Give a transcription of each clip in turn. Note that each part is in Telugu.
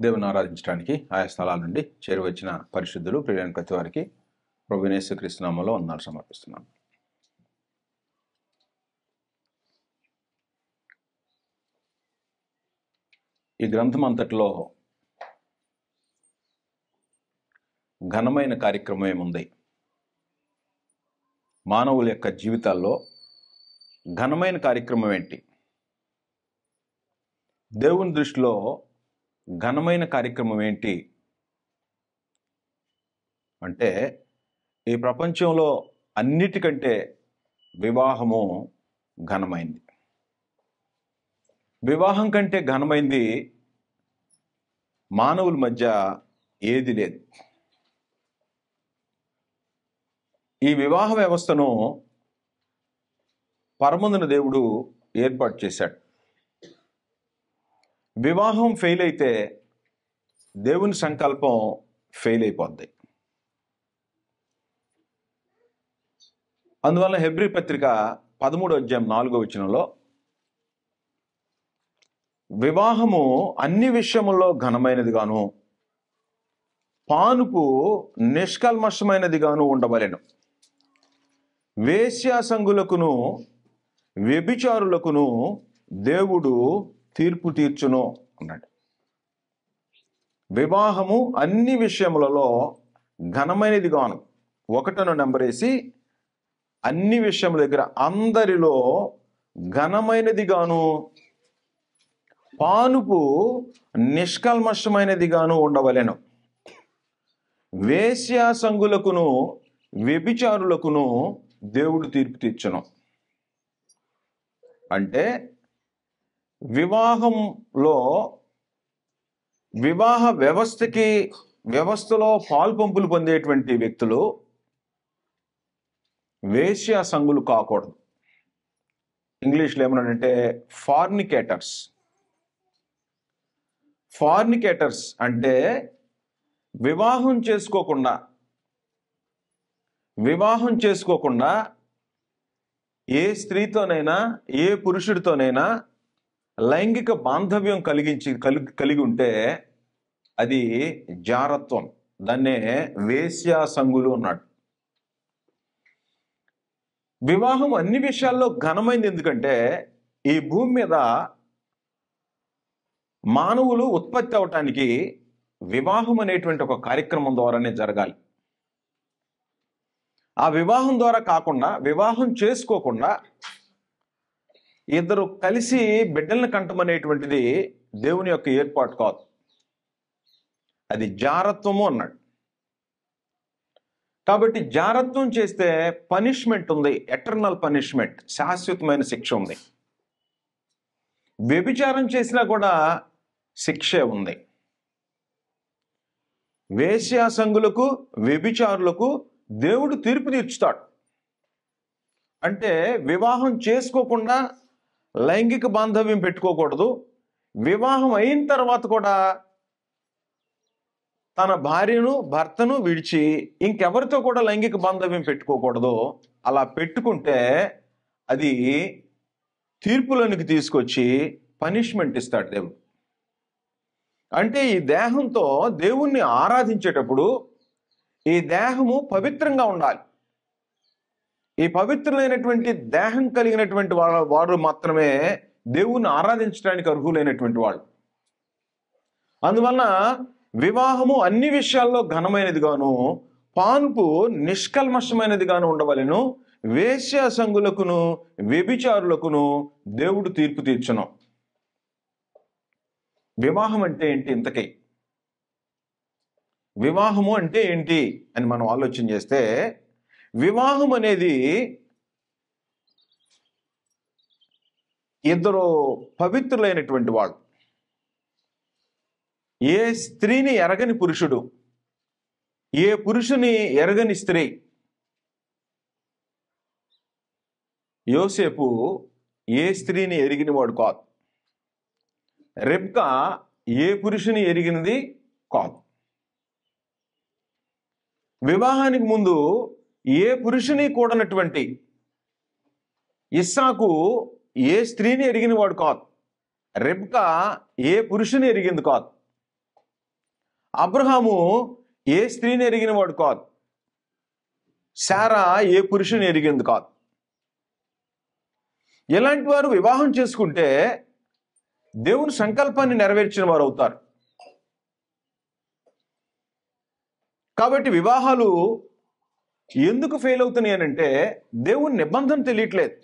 దేవుని ఆరాధించడానికి ఆయా స్థలాల నుండి చేరువచ్చిన పరిశుద్ధులు ప్రియులైన ప్రతి వారికి ప్రభువైన యేసుక్రీస్తు నామములో వందనాలు సమర్పిస్తున్నాను. ఈ గ్రంథం అంతటిలో ఘనమైన కార్యక్రమం ఏముంది? మానవుల యొక్క జీవితాల్లో ఘనమైన కార్యక్రమం ఏంటి? దేవుని దృష్టిలో ఘనమైన కార్యక్రమం ఏంటి అంటే, ఈ ప్రపంచంలో అన్నిటికంటే వివాహము ఘనమైంది. వివాహం కంటే ఘనమైంది మానవుల మధ్య ఏది లేదు. ఈ వివాహ వ్యవస్థను పరమందున దేవుడు ఏర్పాటు చేశాడు. వివాహం ఫెయిల్ అయితే దేవుని సంకల్పం ఫెయిల్ అయిపోద్ది. అందువల్ల హెబ్రీ పత్రిక 13:4 వివాహము అన్ని విషయముల్లో ఘనమైనదిగాను పానుపు నిష్కల్మషమైనదిగాను ఉండవలెను. వేశ్యాసంగులకును వ్యభిచారులకును దేవుడు తీర్పు తీర్చును అన్నాడు. వివాహము అన్ని విషయములలో ఘనమైనదిగాను, 1 నెంబరేసి అన్ని విషయముల దగ్గర అందరిలో ఘనమైనదిగాను పానుపు నిష్కల్మషమైనదిగాను ఉండవలెను. వేశ్యాసంగులకును వ్యభిచారులకును దేవుడు తీర్పు తీర్చును. అంటే వివాహంలో వివాహ వ్యవస్థలో పాల్పంపులు పొందేటువంటి వ్యక్తులు వేశ్యాసంగులు కాకూడదు. ఇంగ్లీష్లో ఏమన్నాడంటే ఫార్నికేటర్స్ అంటే వివాహం చేసుకోకుండా ఏ స్త్రీతోనైనా ఏ పురుషుడితోనైనా లైంగిక బాంధవ్యం కలిగి ఉంటే అది జారత్వం. దాన్నే వేశ్యాసంగులు అన్నాడు. వివాహం అన్ని విషయాల్లో ఘనమైంది. ఎందుకంటే ఈ భూమి మీద మానవులు ఉత్పత్తి అవటానికి వివాహం అనేటువంటి ఒక కార్యక్రమం ద్వారానే జరగాలి. ఆ వివాహం ద్వారా కాకుండా, వివాహం చేసుకోకుండా ఇద్దరు కలిసి బిడ్డలను కంటమనేటువంటిది దేవుని యొక్క ఏర్పాటు కాదు. అది జారత్వము అన్నాడు. కాబట్టి జారత్వం చేస్తే పనిష్మెంట్ ఉంది, ఎటర్నల్ పనిష్మెంట్, శాశ్వతమైన శిక్ష ఉంది. వ్యభిచారం చేసినా కూడా శిక్షే ఉంది. వేశ్యాసంగులకు వ్యభిచారులకు దేవుడు తీర్పు తీర్చుతాడు. అంటే వివాహం చేసుకోకుండా లైంగిక బాంధవ్యం పెట్టుకోకూడదు. వివాహం అయిన తర్వాత కూడా తన భార్యను భర్తను విడిచి ఇంకెవరితో కూడా లైంగిక బాంధవ్యం పెట్టుకోకూడదు. అలా పెట్టుకుంటే అది తీర్పులోనికి తీసుకొచ్చి పనిష్మెంట్ ఇస్తాడు దేవుడు. అంటే ఈ దేహంతో దేవుణ్ణి ఆరాధించేటప్పుడు ఈ దేహము పవిత్రంగా ఉండాలి. ఈ పవిత్రమైనటువంటి దేహం కలిగినటువంటి వారు మాత్రమే దేవుణ్ణి ఆరాధించడానికి అర్హులైనటువంటి వాళ్ళు. అందువలన వివాహము అన్ని విషయాల్లో ఘనమైనదిగాను పాన్పు నిష్కల్మషమైనదిగాను ఉండవలెను. వేశ్యాసంగులకును వ్యభిచారులకును దేవుడు తీర్పు తీర్చును. వివాహం అంటే ఏంటి? ఇంతకీ వివాహము అంటే ఏంటి అని మనం ఆలోచన చేస్తే, వివాహం అనేది ఇద్దరు పవిత్రులైనటువంటి వాళ్ళు, ఏ స్త్రీని ఎరగని పురుషుడు, ఏ పురుషుని ఎరగని స్త్రీ. యోసేపు ఏ స్త్రీని ఎరిగిన వాడు కాదు. రెబ్కా ఏ పురుషుని ఎరిగినది కాదు. వివాహానికి ముందు ఏ పురుషుని కూడనటువంటి ఇస్సాకు ఏ స్త్రీని ఎరిగిన వాడు కాదు. రెబ్కా ఏ పురుషుని ఎరిగింది కాదు. అబ్రహాము ఏ స్త్రీని ఎరిగిన వాడు కాదు, శారా ఏ పురుషుని ఎరిగింది కాదు. ఇలాంటి వారు వివాహం చేసుకుంటే దేవుని సంకల్పాన్ని నెరవేర్చిన వారు అవుతారు. కాబట్టి వివాహాలు ఎందుకు ఫెయిల్ అవుతున్నాయి అనంటే దేవుని నిబంధన తెలియట్లేదు.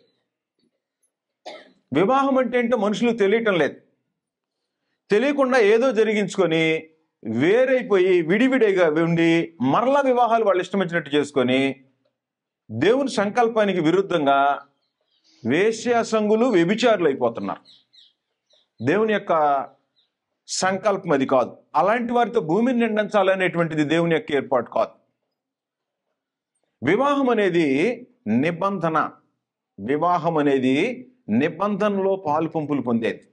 వివాహం అంటే ఏంటో మనుషులకు తెలియటం లేదు. తెలియకుండా ఏదో జరిగించుకొని వేరైపోయి విడివిడిగా ఉండి మరలా వివాహాలు వాళ్ళు ఇష్టం వచ్చినట్టు చేసుకొని దేవుని సంకల్పానికి విరుద్ధంగా వేశ్యాసంగులు వ్యభిచారులు అయిపోతున్నారు. దేవుని యొక్క సంకల్పం అది కాదు. అలాంటి వారితో భూమిని నిండించాలనేటువంటిది దేవుని యొక్క ఏర్పాటు కాదు. వివాహం అనేది నిబంధన. వివాహం అనేది నిబంధనలో పాలు పంపులు పొందేది.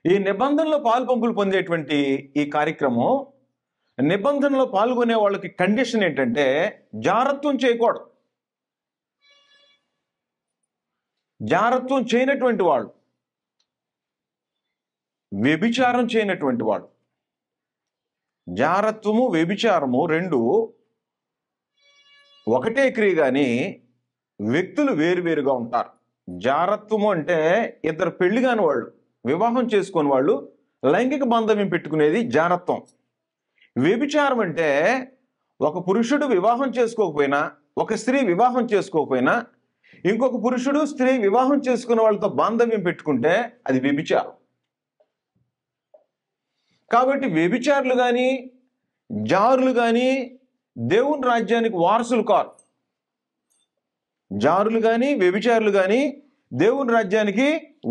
ఈ నిబంధనలో పాలు పంపులు పొందేటువంటి ఈ కార్యక్రమం, నిబంధనలో పాల్గొనే వాళ్ళకి కండిషన్ ఏంటంటే జారత్వం చేయకూడదు. జారత్వం చేయనటువంటి వాళ్ళు, వ్యభిచారం చేయనటువంటి వాడు. జారత్వము వ్యభిచారము రెండు ఒకటే క్రియ, కానీ వ్యక్తులు వేరువేరుగా ఉంటారు. జారత్వము అంటే ఇద్దరు పెళ్లి కాని వాళ్ళు, వివాహం చేసుకుని వాళ్ళు లైంగిక బాంధవ్యం పెట్టుకునేది జారత్వం. వ్యభిచారం అంటే ఒక పురుషుడు వివాహం చేసుకోకపోయినా, ఒక స్త్రీ వివాహం చేసుకోకపోయినా ఇంకొక పురుషుడు స్త్రీ వివాహం చేసుకున్న వాళ్ళతో బాంధవ్యం పెట్టుకుంటే అది వ్యభిచారం. కాబట్టి వ్యభిచారులు కానీ జారులు కానీ దేవుని రాజ్యానికి వారసులు కారు. జారులు కానీ వ్యభిచారులు కానీ దేవుని రాజ్యానికి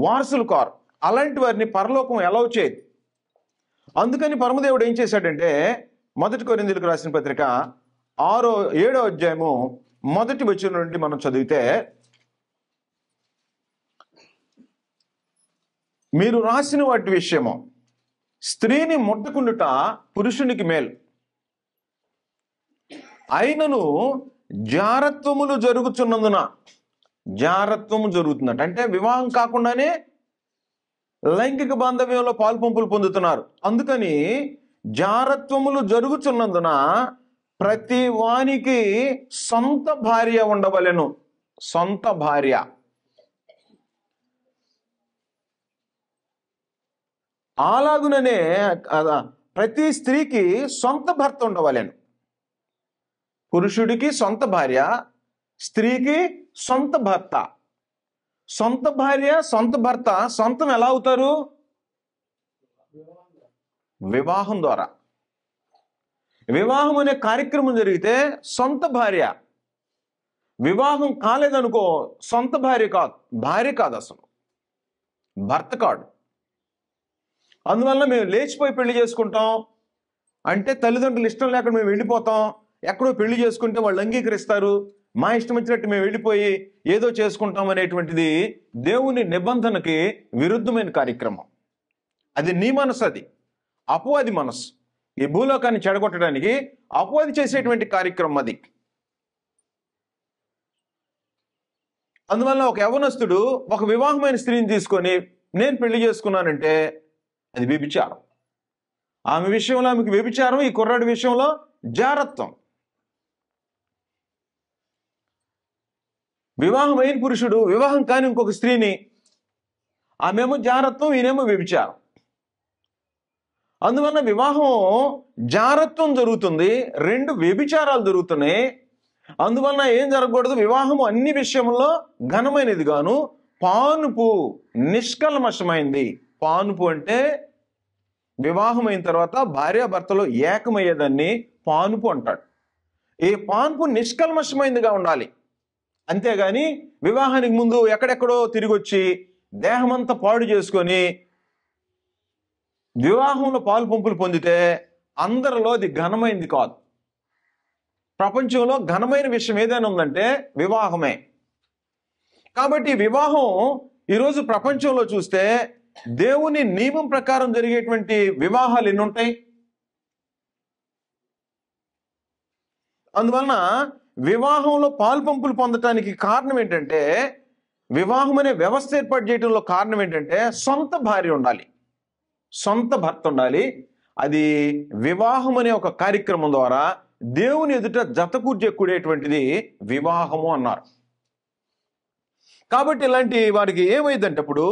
వారసులు కారు. అలాంటి వారిని పరలోకం ఎలవ్ చేయదు. అందుకని పరమదేవుడు ఏం చేశాడంటే 1 కొరింథీయులకు రాసిన పత్రిక 7వ అధ్యాయము 1వ వచనం నుండి మనం చదివితే, మీరు రాసిన వాటి విషయము స్త్రీని ముట్టకుండుట పురుషునికి మేలు, అయినను జారత్వములు జరుగుతున్నందున, జారత్వము జరుగుతుందట అంటే వివాహం కాకుండానే లైంగిక బాంధవ్యంలో పాల్పంపులు పొందుతున్నారు. అందుకని జారత్వములు జరుగుతున్నందున ప్రతి వానికి సొంత భార్య ఉండవలెను. సొంత భార్య. అలాగుననే ప్రతి స్త్రీకి సొంత భర్త ఉండవలెను. పురుషుడికి సొంత భార్య, స్త్రీకి సొంత భర్త. సొంత భార్య, సొంత భర్త సొంతం ఎలా అవుతారు? వివాహం ద్వారా. వివాహం అనే కార్యక్రమం జరిగితే సొంత భార్య. వివాహం కాలేదనుకో సొంత భార్య కాదు, భార్య కాదు, అసలు భర్త కాడు. అందువల్ల మేము లేచిపోయి పెళ్లి చేసుకుంటాం అంటే తల్లిదండ్రులు ఇష్టం లేకుండా మేము వెళ్ళిపోతాం. ఎక్కడో పెళ్లి చేసుకుంటే వాళ్ళు అంగీకరిస్తారు. మా ఇష్టం వచ్చినట్టు మేము వెళ్ళిపోయి ఏదో చేసుకుంటాం అనేటువంటిది దేవుని నిబంధనకి విరుద్ధమైన కార్యక్రమం. అది నీ మనసు, అది అపవాది మనసు. ఈ భూలోకాన్ని చెడగొట్టడానికి అపవాది చేసేటువంటి కార్యక్రమం అది. అందువల్ల ఒక యవ్వనస్తుడు ఒక వివాహమైన స్త్రీని తీసుకొని నేను పెళ్లి చేసుకున్నానంటే అది వ్యభిచారం. ఆమె విషయంలో ఆమెకు వ్యభిచారం, ఈ కుర్రాడి విషయంలో జారత్వం. వివాహమైన పురుషుడు వివాహం కాని ఇంకొక స్త్రీని, ఆమెమో జారత్వం, ఈయనేమో వ్యభిచారం. అందువల్ల వివాహం జారత్వం జరుగుతుంది, రెండు వ్యభిచారాలు జరుగుతున్నాయి. అందువలన ఏం జరగకూడదు? వివాహము అన్ని విషయంలో ఘనమైనది గాను పానుపు నిష్కల్మషమైంది. పానుపు అంటే వివాహం అయిన తర్వాత భార్యాభర్తలు ఏకమయ్యేదాన్ని పానుపు అంటాడు. ఈ పానుపు నిష్కల్మషమైనదిగా ఉండాలి. అంతేగాని వివాహానికి ముందు ఎక్కడెక్కడో తిరిగి వచ్చి దేహమంతా పాడు చేసుకొని వివాహంలో పాలు పంపులు పొందితే అందరిలో అది ఘనమైనది కాదు. ప్రపంచంలో ఘనమైన విషయం ఏదైనా ఉందంటే వివాహమే. కాబట్టి వివాహం ఈరోజు ప్రపంచంలో చూస్తే దేవుని నియమం ప్రకారం జరిగేటువంటి వివాహాలు ఎన్ని ఉంటాయి? అందువలన వివాహంలో పాలు పంపులు పొందటానికి కారణం ఏంటంటే, వివాహం అనే వ్యవస్థ ఏర్పాటు చేయడంలో కారణం ఏంటంటే సొంత భార్య ఉండాలి, సొంత భర్త ఉండాలి. అది వివాహం అనే ఒక కార్యక్రమం ద్వారా దేవుని ఎదుట జతకూర్చేటువంటిది వివాహము అన్నారు. కాబట్టి ఇలాంటి వారికి ఏమైందంటే అప్పుడు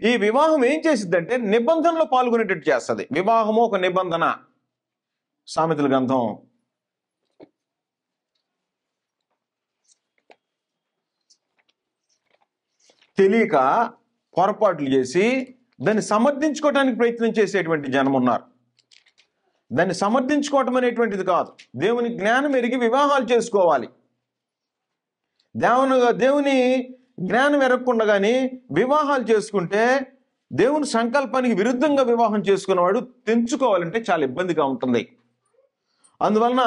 ఈ వివాహం ఏం చేసిద్దంటే నిబంధనలో పాల్గొనేటట్టు చేస్తుంది. వివాహము ఒక నిబంధన. సామెతల గ్రంథం 'తెలియక పొరపాట్లు చేసి దాన్ని సమర్థించుకోవడానికి ప్రయత్నం చేసేటువంటి జనం ఉన్నారు. దాన్ని సమర్థించుకోవటం అనేటువంటిది కాదు. దేవుని జ్ఞానం ఎరిగి వివాహాలు చేసుకోవాలి. దేవుని జ్ఞానం ఎరగకుండా వివాహాలు చేసుకుంటే దేవుని సంకల్పానికి విరుద్ధంగా వివాహం చేసుకున్నవాడు తెంచుకోవాలంటే చాలా ఇబ్బందిగా ఉంటుంది. అందువలన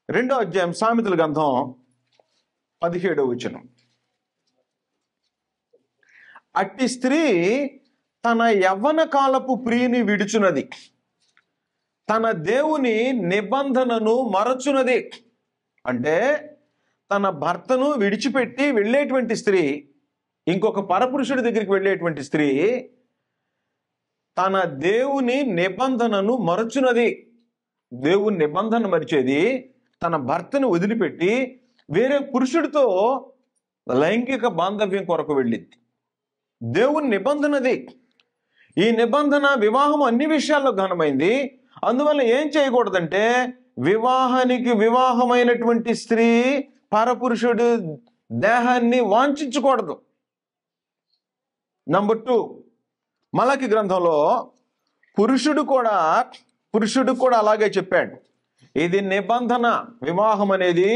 2వ అధ్యాయం సామెతల గ్రంథం 17వ వచనం, అట్టి స్త్రీ తన యవ్వన కాలపు ప్రియుని విడుచున్నది, తన దేవుని నిబంధనను మరచున్నది. అంటే తన భర్తను విడిచిపెట్టి వెళ్ళేటువంటి స్త్రీ, ఇంకొక పరపురుషుడి దగ్గరికి వెళ్ళేటువంటి స్త్రీ తన దేవుని నిబంధనను మరచున్నది. దేవుని నిబంధన మరిచేది తన భర్తను వదిలిపెట్టి వేరే పురుషుడితో లైంగిక బాంధవ్యం కొరకు వెళ్ళింది. దేవుని నిబంధనది. ఈ నిబంధన వివాహం అన్ని విషయాల్లో ఘనమైంది. అందువల్ల ఏం చేయకూడదంటే వివాహానికి వివాహమైనటువంటి స్త్రీ పరపురుషుడు దేహాన్ని వాంఛించకూడదు. నంబర్ 2, మలాకి గ్రంథంలో పురుషుడు కూడా అలాగే చెప్పాడు. ఇది నిబంధన. వివాహం అనేది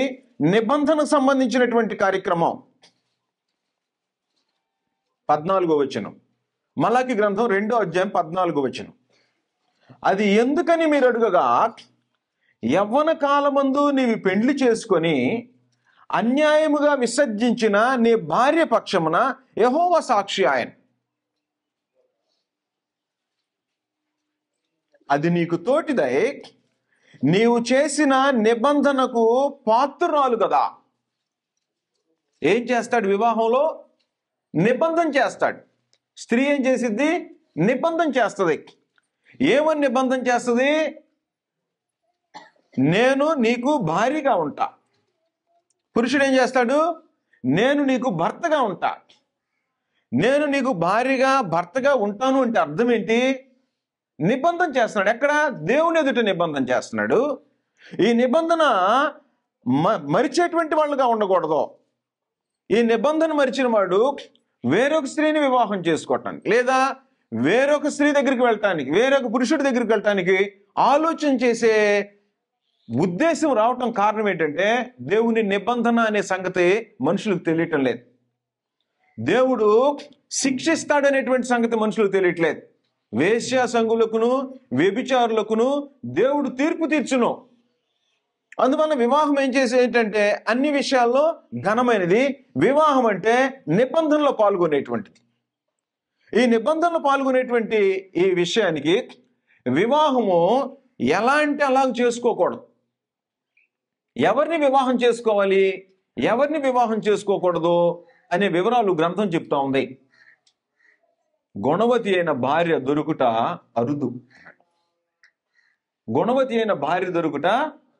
నిబంధనకు సంబంధించినటువంటి కార్యక్రమం. 14వ వచనం, మలాకి గ్రంథం 2వ అధ్యాయం 14వ వచనం, అది ఎందుకని మీరు అడుగగా, యవ్వన కాలమందు నీవి పెండ్లి చేసుకొని అన్యాయముగా విసర్జించిన నీ భార్య పక్షమున యెహోవా సాక్షి ఆయన. అది నీకు తోటిదై నీవు చేసిన నిబంధనకు పాత్రురాలు కదా. ఏం చేస్తాడు వివాహంలో? నిబంధన చేస్తాడు. స్త్రీ ఏం చేసిద్ది? నిబంధన చేస్తుంది. ఏమని నిబంధన చేస్తుంది? నేను నీకు భార్యగా ఉంటా. పురుషుడు ఏం చేస్తాడు? నేను నీకు భర్తగా ఉంటా. నేను నీకు భార్యగా భర్తగా ఉంటాను అంటే అర్థం ఏంటి? నిబంధన చేస్తున్నాడు. ఎక్కడ? దేవుని ఎదుట నిబంధన చేస్తున్నాడు. ఈ నిబంధన మరిచేటువంటి వాళ్ళుగా ఉండకూడదు. ఈ నిబంధన మరిచిన వాడు వేరొక స్త్రీని వివాహం చేసుకోవటానికి, లేదా వేరొక స్త్రీ దగ్గరికి వెళ్ళటానికి, వేరొక పురుషుడి దగ్గరికి వెళ్ళటానికి ఆలోచన చేసే ఉద్దేశం రావటం కారణం ఏంటంటే దేవుని నిబంధన అనే సంగతి మనుషులకు తెలియటం లేదు. దేవుడు శిక్షిస్తాడనేటువంటి సంగతి మనుషులకు తెలియట్లేదు. వేశ్యా సంగులకును వ్యభిచారులకును దేవుడు తీర్పు తీర్చును. అందువల్ల వివాహం ఏం చేసే ఏంటంటే అన్ని విషయాల్లో ఘనమైనది. వివాహం అంటే నిబంధనలో పాల్గొనేటువంటిది. ఈ నిబంధనలో పాల్గొనేటువంటి ఈ విషయానికి వివాహము ఎలా అంటే అలా చేసుకోకూడదు. ఎవరిని వివాహం చేసుకోవాలి, ఎవరిని వివాహం చేసుకోకూడదు అనే వివరాలు గ్రంథం చెప్తా ఉంది. గుణవతి అయిన భార్య దొరుకుట అరుదు. గుణవతి అయిన భార్య దొరుకుట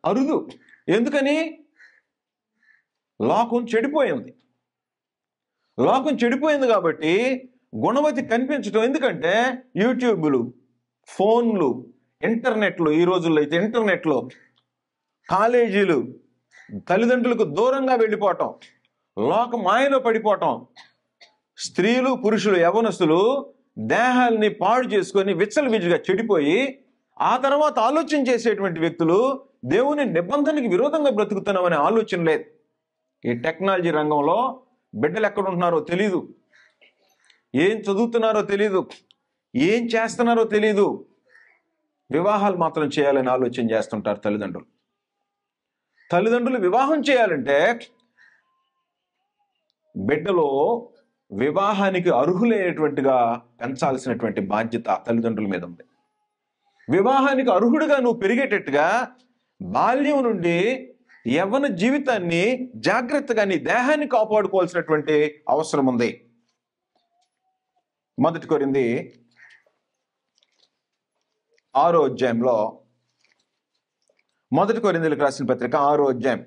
అరుదు. ఎందుకని? లోకం చెడిపోయింది. లోకం చెడిపోయింది కాబట్టి గుణవతి కనిపించటం. ఎందుకంటే యూట్యూబ్లు, ఫోన్లు, ఇంటర్నెట్లు, ఈ రోజుల్లో అయితే ఇంటర్నెట్లో, కాలేజీలు, తల్లిదండ్రులకు దూరంగా వెళ్ళిపోవటం, లోక మాయలో పడిపోవటం, స్త్రీలు పురుషులు యవ్వనస్తులు దేహాల్ని పాడు చేసుకొని విచ్చలవిడిగా చెడిపోయి ఆ తర్వాత ఆలోచన చేసేటువంటి వ్యక్తులు దేవుని నిబంధనకి విరోధంగా బ్రతుకుతున్నామనే ఆలోచన లేదు. ఈ టెక్నాలజీ రంగంలో బిడ్డలు ఎక్కడ ఉంటున్నారో తెలీదు, ఏం చదువుతున్నారో తెలీదు, ఏం చేస్తున్నారో తెలీదు. వివాహాలు మాత్రం చేయాలని ఆలోచన చేస్తుంటారు తల్లిదండ్రులు. తల్లిదండ్రులు వివాహం చేయాలంటే బిడ్డలో వివాహానికి అర్హులైనటువంటిగా పెంచాల్సినటువంటి బాధ్యత తల్లిదండ్రుల మీద ఉంది. వివాహానికి అర్హుడిగా నువ్వు పెరిగేటట్టుగా బాల్యం నుండి యవ్వన జీవితాన్ని జాగ్రత్తగా నీ దేహాన్ని కాపాడుకోవాల్సినటువంటి అవసరం ఉంది. 1 కొరింథీ 6వ అధ్యాయంలో, మొదటి కొరింథీయులకు రాసిన పత్రిక 6వ అధ్యాయం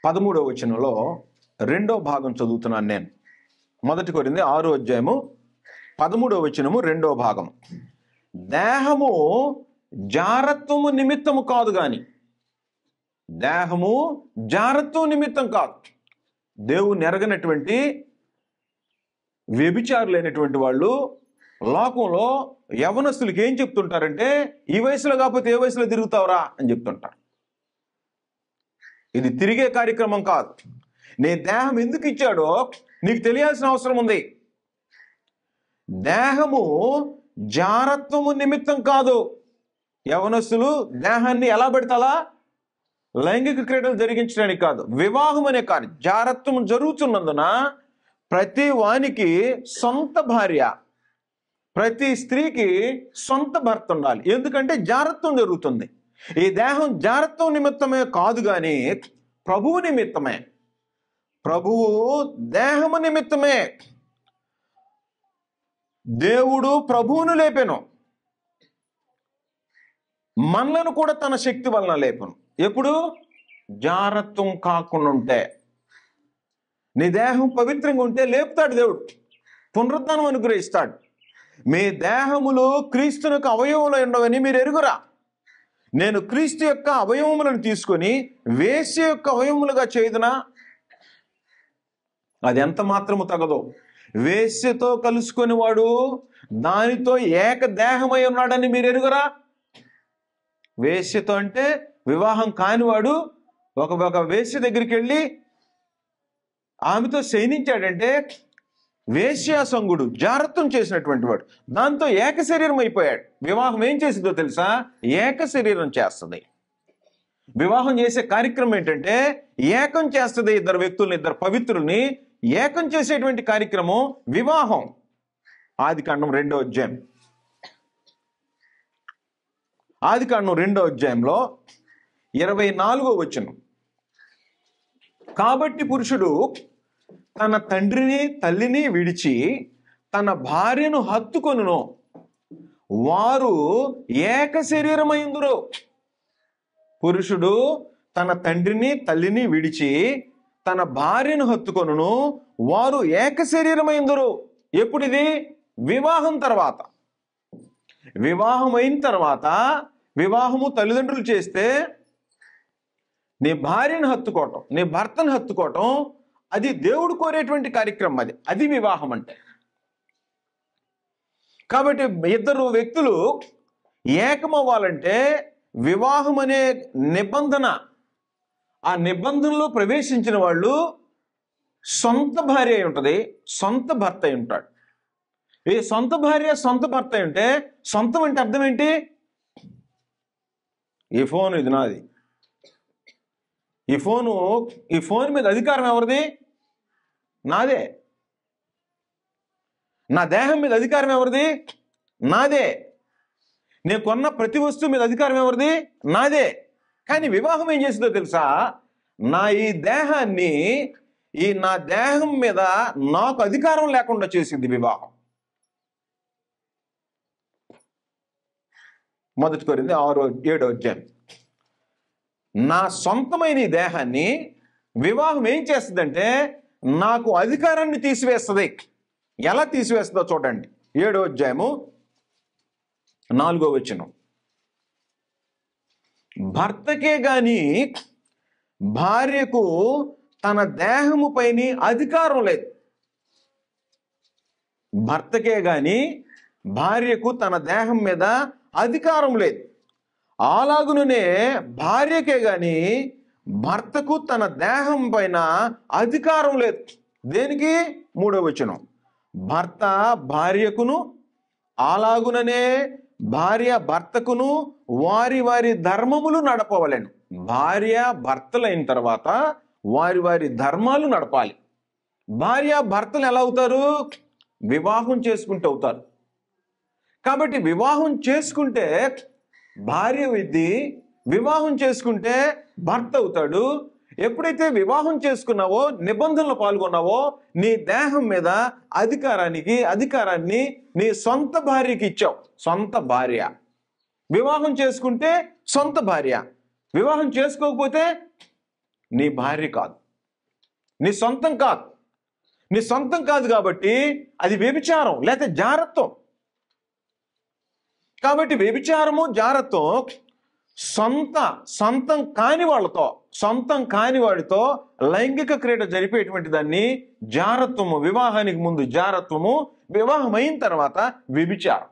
13వ వచనంలో రెండో భాగం చదువుతున్నాను నేను. మొదటి కొరింథీ 6వ అధ్యాయము 13వ వచనము రెండో భాగం. దేహము జారత్వము నిమిత్తము కాదు గాని, దేహము జారత్వం నిమిత్తం కాదు. దేవుని ఎరగనటువంటి వ్యభిచారులైనటువంటి వాళ్ళు లోకంలో యవనస్తులకి ఏం చెప్తుంటారంటే, ఈ వయసులో కాకపోతే ఏ వయసులో తిరుగుతావురా అని చెప్తుంటారు. ఇది తిరిగే కార్యక్రమం కాదు. నీ దేహం ఎందుకు ఇచ్చాడో నీకు తెలియాల్సిన అవసరం ఉంది. దేహము జారత్వము నిమిత్తం కాదు. యవనస్తులు దేహాన్ని ఎలా పెడతాలా? లైంగిక క్రీడలు జరిగించడానికి కాదు, వివాహం అనే కార్యం. జారత్వం జరుగుతున్నందున ప్రతి వానికి సొంత భార్య, ప్రతి స్త్రీకి సొంత భర్త ఉండాలి. ఎందుకంటే జారత్వం జరుగుతుంది. ఈ దేహం జారత్వం నిమిత్తమే కాదు కానీ ప్రభువు నిమిత్తమే. ప్రభువు దేహము నిమిత్తమే. దేవుడు ప్రభువును లేపెను, మనలను కూడా తన శక్తి వలన లేపను. ఎప్పుడు? జారత్వం కాకుండా ఉంటే. నీ దేహం పవిత్రంగా ఉంటే లేపుతాడు దేవుడు, పునరుద్ధానం అనుగ్రహిస్తాడు. మీ దేహములు క్రీస్తునకు అవయవములు ఉండవని మీరు ఎరుగురా? నేను క్రీస్తు యొక్క అవయవములను తీసుకొని వేశ్య యొక్క అవయవములుగా చేయుదునా? అది ఎంత మాత్రము తగదు. వేశ్యతో కలుసుకొని వాడు దానితో ఏక దేహమై ఉన్నాడని మీరు ఎరుగురా? వేశ్యతో అంటే వివాహం కానివాడు ఒక వేశ్య దగ్గరికి వెళ్ళి ఆమెతో శయనించాడంటే వేశ్యాసంగుడు, జారత్వం చేసినటువంటి వాడు. దాంతో ఏక శరీరం అయిపోయాడు. వివాహం ఏం చేసిందో తెలుసా? ఏక శరీరం చేస్తుంది. వివాహం చేసే కార్యక్రమం ఏంటంటే ఏకం చేస్తుంది. ఇద్దరు వ్యక్తుల్ని, ఇద్దరు పవిత్రుల్ని ఏకం చేసేటువంటి కార్యక్రమం వివాహం. ఆదికాండం 2వ అధ్యాయం, ఆదికాండం 2వ అధ్యాయంలో 24వ వచనం. కాబట్టి పురుషుడు తన తండ్రిని తల్లిని విడిచి తన భార్యను హత్తుకొనును, వారు ఏక శరీరమైందురు. పురుషుడు తన తండ్రిని తల్లిని విడిచి తన భార్యను హత్తుకొనును, వారు ఏక శరీరమైందురు. ఎప్పుడు ఇది? వివాహం తర్వాత. వివాహం అయిన తర్వాత, వివాహము తల్లిదండ్రులు చేస్తే నీ భార్యను హత్తుకోవటం, నీ భర్తను హత్తుకోవటం, అది దేవుడు కోరేటువంటి కార్యక్రమం. అది వివాహం అంటే. కాబట్టి ఇద్దరు వ్యక్తులు ఏకమవ్వాలంటే వివాహం అనే నిబంధన, ఆ నిబంధనలో ప్రవేశించిన వాళ్ళు సొంత భార్య అయి ఉంటుంది, సొంత భర్త అయి ఉంటాడు. ఈ సొంత భార్య సొంత భర్త అయి ఉంటే, సొంతం అంటే అర్థం ఏంటి? ఈ ఫోన్ ఇది నాది, ఈ ఫోన్ మీద అధికారం ఎవరిది? నాదే. నా దేహం మీద అధికారం ఎవరిది? నాదే. నేను కొన్న ప్రతి వస్తువు మీద అధికారం ఎవరిది? నాదే. కానీ వివాహం ఏం చేసిందో తెలుసా? నా ఈ దేహాన్ని, నా దేహం మీద నాకు అధికారం లేకుండా చేసింది వివాహం. మొదటి కొరింథీ 7వ అధ్యాయం. నా సొంతమైన ఈ దేహాన్ని వివాహం ఏం చేస్తుందంటే నాకు అధికారాన్ని తీసివేస్తుంది. ఎలా తీసివేస్తుందో చూడండి. 7వ అధ్యాయము 4వ వచనం. భర్తకే గాని భార్యకు తన దేహము పైన అధికారం లేదు. భర్తకే గాని భార్యకు తన దేహం మీద అధికారం లేదు. అలాగుననే భార్యకే గాని భర్తకు తన దేహం పైన అధికారం లేదు. దేనికి? 3వ వచనం. భర్త భార్యకును, అలాగుననే భార్య భర్తకును వారి వారి ధర్మములు నడపవలెను. భార్య భర్తలైన తర్వాత వారి వారి ధర్మాలు నడపాలి. భార్య భర్తలు ఎలా అవుతారు? వివాహం చేసుకుంటూ అవుతారు. కాబట్టి వివాహం చేసుకుంటే భార్య విద్ది, వివాహం చేసుకుంటే భర్త అవుతాడు. ఎప్పుడైతే వివాహం చేసుకున్నావో, నిబంధనలు పాల్గొన్నావో, నీ దేహం మీద అధికారాన్ని నీ సొంత భార్యకి ఇచ్చావు. సొంత భార్య. వివాహం చేసుకుంటే సొంత భార్య, వివాహం చేసుకోకపోతే నీ భార్య కాదు, నీ సొంతం కాదు. నీ సొంతం కాదు కాబట్టి అది వ్యభిచారం లేకపోతే జారత్వం. కాబట్టి వ్యభిచారము, జారత్వం సొంతం కాని వాడితో లైంగిక క్రీడ జరిపేటువంటి దాన్ని జారత్వము. వివాహానికి ముందు జారత్వము, వివాహం అయిన తర్వాత వ్యభిచారం.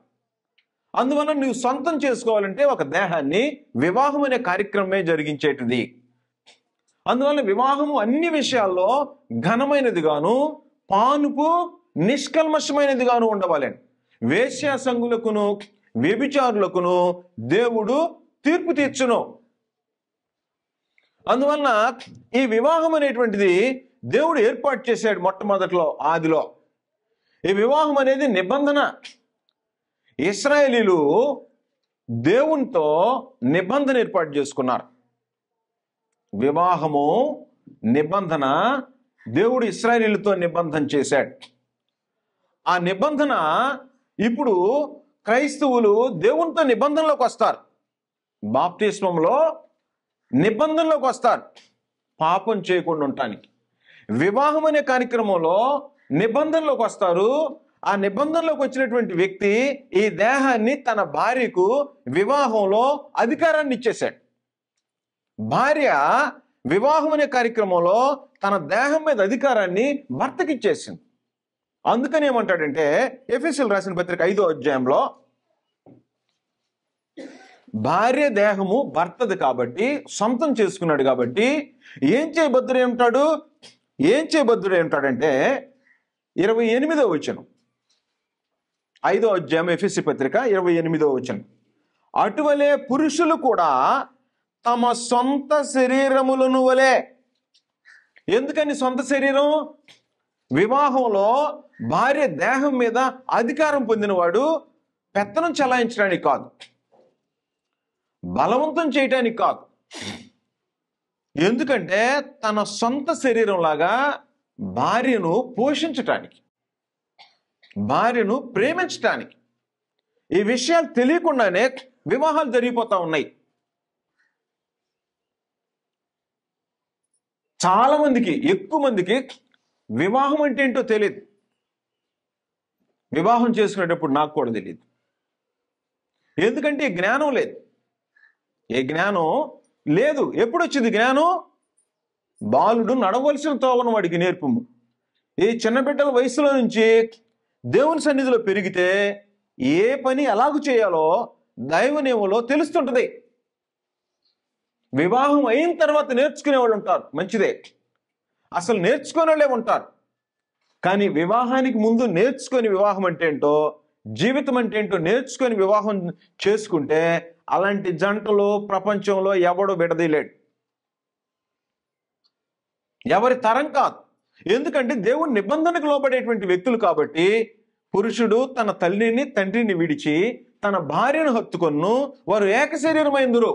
అందువల్ల నువ్వు సొంతం చేసుకోవాలంటే ఒక దేహాన్ని వివాహం అనే కార్యక్రమమే జరిగించేటిది. అందువల్ల వివాహము అన్ని విషయాల్లో ఘనమైనదిగాను, పానుపు నిష్కల్మషమైనదిగాను ఉండవాలని. వేశ్యా సంగులకును వ్యభిచారులకును దేవుడు తీర్పు తీర్చును. అందువలన ఈ వివాహం అనేటువంటిది దేవుడు ఏర్పాటు చేశాడు. మొట్టమొదట్లో ఆదిలో ఈ వివాహం అనేది నిబంధన. ఇశ్రాయేలీలు దేవునితో నిబంధన ఏర్పాటు చేసుకున్నారు. వివాహము నిబంధన, దేవుడు ఇశ్రాయేలీలతో నిబంధన చేశాడు. ఆ నిబంధన ఇప్పుడు క్రైస్తవులు దేవునితో నిబంధనలోకి వస్తారు. బాప్తిస్మంలో నిబంధనలోకి వస్తారు పాపం చేయకుండా ఉండటానికి. వివాహం అనే కార్యక్రమంలో నిబంధనలోకి వస్తారు. ఆ నిబంధనలోకి వచ్చినటువంటి వ్యక్తి ఈ దేహాన్ని తన భార్యకు వివాహంలో అధికారాన్ని ఇచ్చేశాడు. భార్య వివాహం అనే కార్యక్రమంలో తన దేహం మీద అధికారాన్ని భర్తకి ఇచ్చేసింది. అందుకని ఏమంటాడంటే ఎఫెసీయులకు రాసిన పత్రిక 5వ అధ్యాయంలో, భార్య దేహము భర్తది కాబట్టి, సొంతం చేసుకున్నాడు కాబట్టి ఏం చేయబద్దుడై ఉంటాడంటే 28వ వచనం, 5వ అధ్యాయం ఎఫెసీ పత్రిక 28వ వచనం, అటువలే పురుషులు కూడా తమ సొంత శరీరములను వలె. ఎందుకని సొంత శరీరం? వివాహంలో భార్య దేహం మీద అధికారం పొందినవాడు పెత్తనం చెలాయించడానికి కాదు, బలవంతం చేయటానికి కాదు. ఎందుకంటే తన సొంత శరీరం లాగా భార్యను పోషించటానికి, భార్యను ప్రేమించటానికి. ఈ విషయాలు తెలియకుండానే వివాహాలు జరిగిపోతా ఉన్నాయి. చాలా మందికి, ఎక్కువ మందికి వివాహం అంటే ఏంటో తెలియదు. వివాహం చేసుకునేటప్పుడు నాకు కూడా తెలియదు. ఎందుకంటే ఈ జ్ఞానం లేదు. ఏ జ్ఞానం లేదు. ఎప్పుడు వచ్చింది జ్ఞానం? బాలుడు నడవలసిన తోవను వాడికి నేర్పము. ఈ చిన్న బిడ్డల వయసులో నుంచి దేవుని సన్నిధిలో పెరిగితే ఏ పని ఎలాగూ చేయాలో దైవనియమంలో తెలుస్తుంటది. వివాహం అయిన తర్వాత నేర్చుకునే వాళ్ళు ఉంటారు, మంచిదే. అసలు నేర్చుకునే వాళ్ళే ఉంటారు. కానీ వివాహానికి ముందు నేర్చుకొని వివాహం అంటే ఏంటో, జీవితం అంటే ఏంటో నేర్చుకొని వివాహం చేసుకుంటే అలాంటి జంటలు ప్రపంచంలో ఎవడు విడదీయలేడు. ఎవరి తరం కాదు. ఎందుకంటే దేవుని నిబంధనకు లోబడేటువంటి వ్యక్తులు కాబట్టి, పురుషుడు తన తల్లిని తండ్రిని విడిచి తన భార్యను హత్తుకొను, వారు ఏక శరీరమైందురు.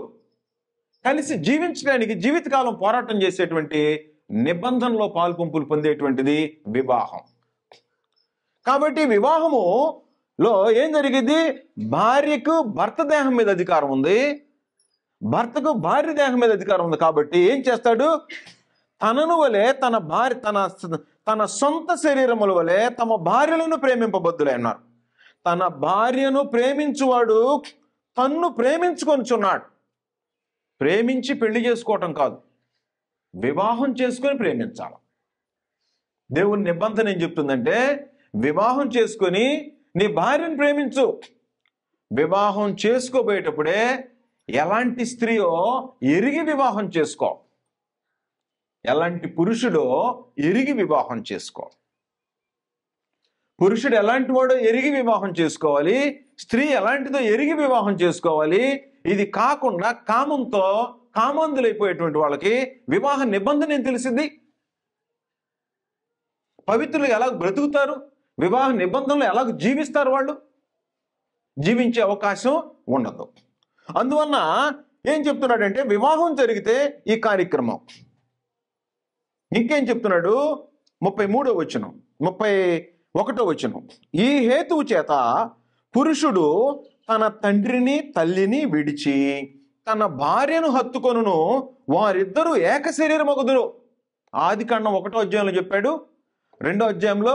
కలిసి జీవించడానికి జీవితకాలం పోరాటం చేసేటువంటి నిబంధనలో పాల్పంపులు పొందేటువంటిది వివాహం. కాబట్టి వివాహములో ఏం జరిగింది? భార్యకు భర్త దేహం మీద అధికారం ఉంది, భర్తకు భార్య దేహం మీద అధికారం ఉంది. కాబట్టి ఏం చేస్తాడు? తనను వలె తన సొంత శరీరముల వలె తమ భార్యలను ప్రేమింపబద్దులై ఉన్నారు. తన భార్యను ప్రేమించువాడు తన్ను ప్రేమించుకొనుచున్నాడు. ప్రేమించి పెళ్లి చేసుకోవటం కాదు, వివాహం చేసుకొని ప్రేమించాలి. దేవుని నిబంధన ఏం చెప్తుందంటే, వివాహం చేసుకొని నీ భార్యను ప్రేమించు. వివాహం చేసుకోబోయేటప్పుడే ఎలాంటి స్త్రీయో ఎరిగి వివాహం చేసుకో, ఎలాంటి పురుషుడో ఎరిగి వివాహం చేసుకో. పురుషుడు ఎలాంటి వాడో ఎరిగి వివాహం చేసుకోవాలి, స్త్రీ ఎలాంటిదో ఎరిగి వివాహం చేసుకోవాలి. ఇది కాకుండా కామంతో కామాంధులైపోయేటువంటి వాళ్ళకి వివాహ నిబంధన ఏం తెలిసింది? పవిత్రులు ఎలా బ్రతుకుతారు, వివాహ నిబంధనలు ఎలా జీవిస్తారు? వాళ్ళు జీవించే అవకాశం ఉండదు. అందువలన ఏం చెప్తున్నాడంటే, వివాహం జరిగితే ఈ కార్యక్రమం, ఇంకేం చెప్తున్నాడు? 33వ వచనం, 31వ వచనం. ఈ హేతువు చేత పురుషుడు తన తండ్రిని తల్లిని విడిచి తన భార్యను హత్తుకొనును, వారిద్దరూ ఏక శరీరమగుదురు. ఆదికాండం 1వ అధ్యాయంలో చెప్పాడు. 2వ అధ్యాయంలో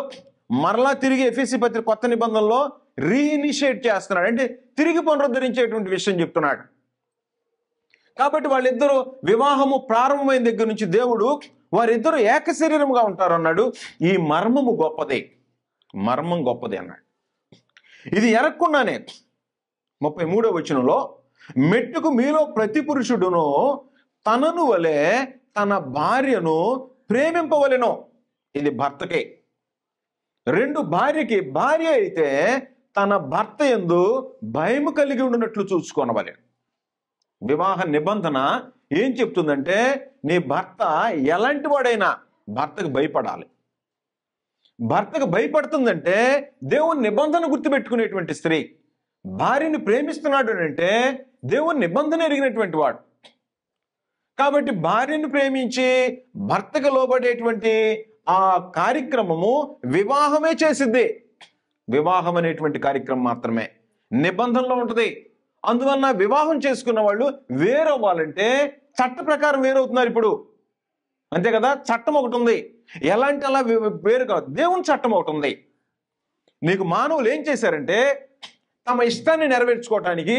మరలా తిరిగి ఎఫెసీ పత్రిక కొత్త నిబంధనలో రీఇనిషియేట్ చేస్తున్నాడు, అంటే తిరిగి పునరుద్ధరించేటువంటి విషయం చెప్తున్నాడు. కాబట్టి వాళ్ళిద్దరూ వివాహము ప్రారంభమైన దగ్గర నుంచి దేవుడు వారిద్దరూ ఏక శరీరముగా ఉంటారు అన్నాడు. ఈ మర్మము గొప్పదే, మర్మం గొప్పదే అన్నాడు. ఇది ఎరగకుండానే 33వ వచనంలో మెట్టుకు మీలో ప్రతి పురుషుడును తనను వలె తన భార్యను ప్రేమింపవలెను. ఇది భర్తకే. 2 భార్యకి భార్య అయితే తన భర్త యందు భయము కలిగి ఉండినట్లు చూసుకోనవలెను. వివాహ నిబంధన ఏం చెప్తుందంటే నీ భర్త ఎలాంటి వాడైనా భర్తకు భయపడాలి. భర్తకు భయపడుతుందంటే దేవుని నిబంధన గుర్తుపెట్టుకునేటువంటి స్త్రీ. భార్యని ప్రేమిస్తున్నాడు అంటే దేవుని నిబంధన ఎరిగినటువంటి వాడు. కాబట్టి భార్యను ప్రేమించి భర్తకు లోబడేటువంటి ఆ కార్యక్రమము వివాహమే చేసిద్ది. వివాహం అనేటువంటి కార్యక్రమం మాత్రమే నిబంధనలో ఉంటుంది. అందువలన వివాహం చేసుకున్న వాళ్ళు వేరవ్వాలంటే చట్ట ప్రకారం వేరవుతున్నారు ఇప్పుడు, అంతే కదా. చట్టం ఒకటి ఉంది, ఎలాంటి అలా వేరు కాదు. దేవుని చట్టం ఒకటి ఉంది. నీకు మానవులు ఏం చేశారంటే తమ ఇష్టాన్ని నెరవేర్చుకోవటానికి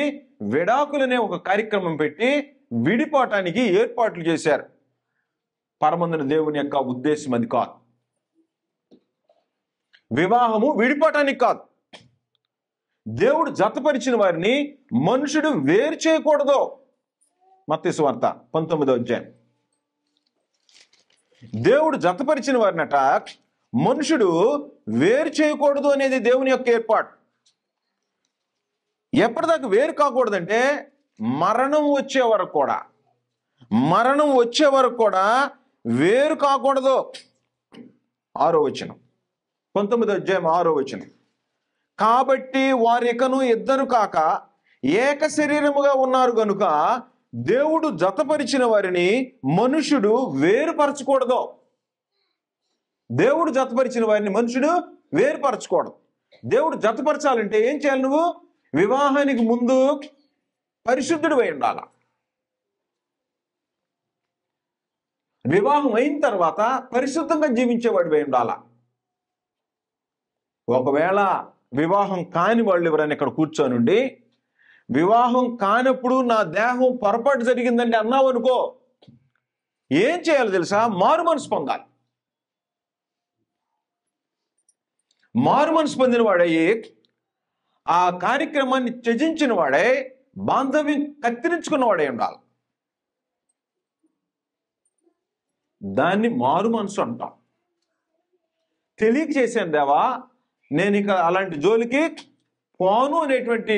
విడాకులనే ఒక కార్యక్రమం పెట్టి విడిపోవటానికి ఏర్పాట్లు చేశారు. పరమందున దేవుని యొక్క ఉద్దేశం అది కాదు. వివాహము విడిపోవటానికి కాదు. దేవుడు జతపరిచిన వారిని మనుషుడు వేరు చేయకూడదు. మత్తయి సువార్త 19వ అధ్యాయం. దేవుడు జతపరిచిన వారినట మనుషుడు వేరు చేయకూడదు అనేది దేవుని యొక్క ఏర్పాటు. ఎప్పటిదాకా వేరు కాకూడదంటే మరణం వచ్చే వరకు కూడా, మరణం వచ్చే వరకు కూడా వేరు కాకూడదు. 6వ వచనం, 19వ అధ్యాయం 6వ వచనం. కాబట్టి వారికను ఇద్దరు కాక ఏక శరీరముగా ఉన్నారు గనుక దేవుడు జతపరిచిన వారిని మనుషుడు వేరుపరచకూడదు. దేవుడు జతపరిచిన వారిని మనుషుడు వేరుపరచకూడదు. దేవుడు జతపరచాలంటే ఏం చేయాలి? నువ్వు వివాహానికి ముందు పరిశుద్ధుడివై ఉండాల. వివాహం అయిన తర్వాత పరిశుద్ధంగా జీవించేవాడివై ఉండాల. ఒకవేళ వివాహం కాని వాళ్ళు ఎవరైనా ఇక్కడ కూర్చోనుండి వివాహం కానప్పుడు నా దేహం పొరపాటు జరిగిందండి అన్నావు అనుకో, ఏం చేయాలి తెలుసా? మారు మనసు పొందాలి. మారు మనసు పొందిన వాడయ్యి ఆ కార్యక్రమాన్ని త్యజించిన వాడే బాంధవ్యం కత్తిరించుకున్న వాడే ఉండాలి. దాన్ని మారు మనసు అంటాం. తెలియక చేశాను దేవా, నేను ఇక అలాంటి జోలికి పోను అనేటువంటి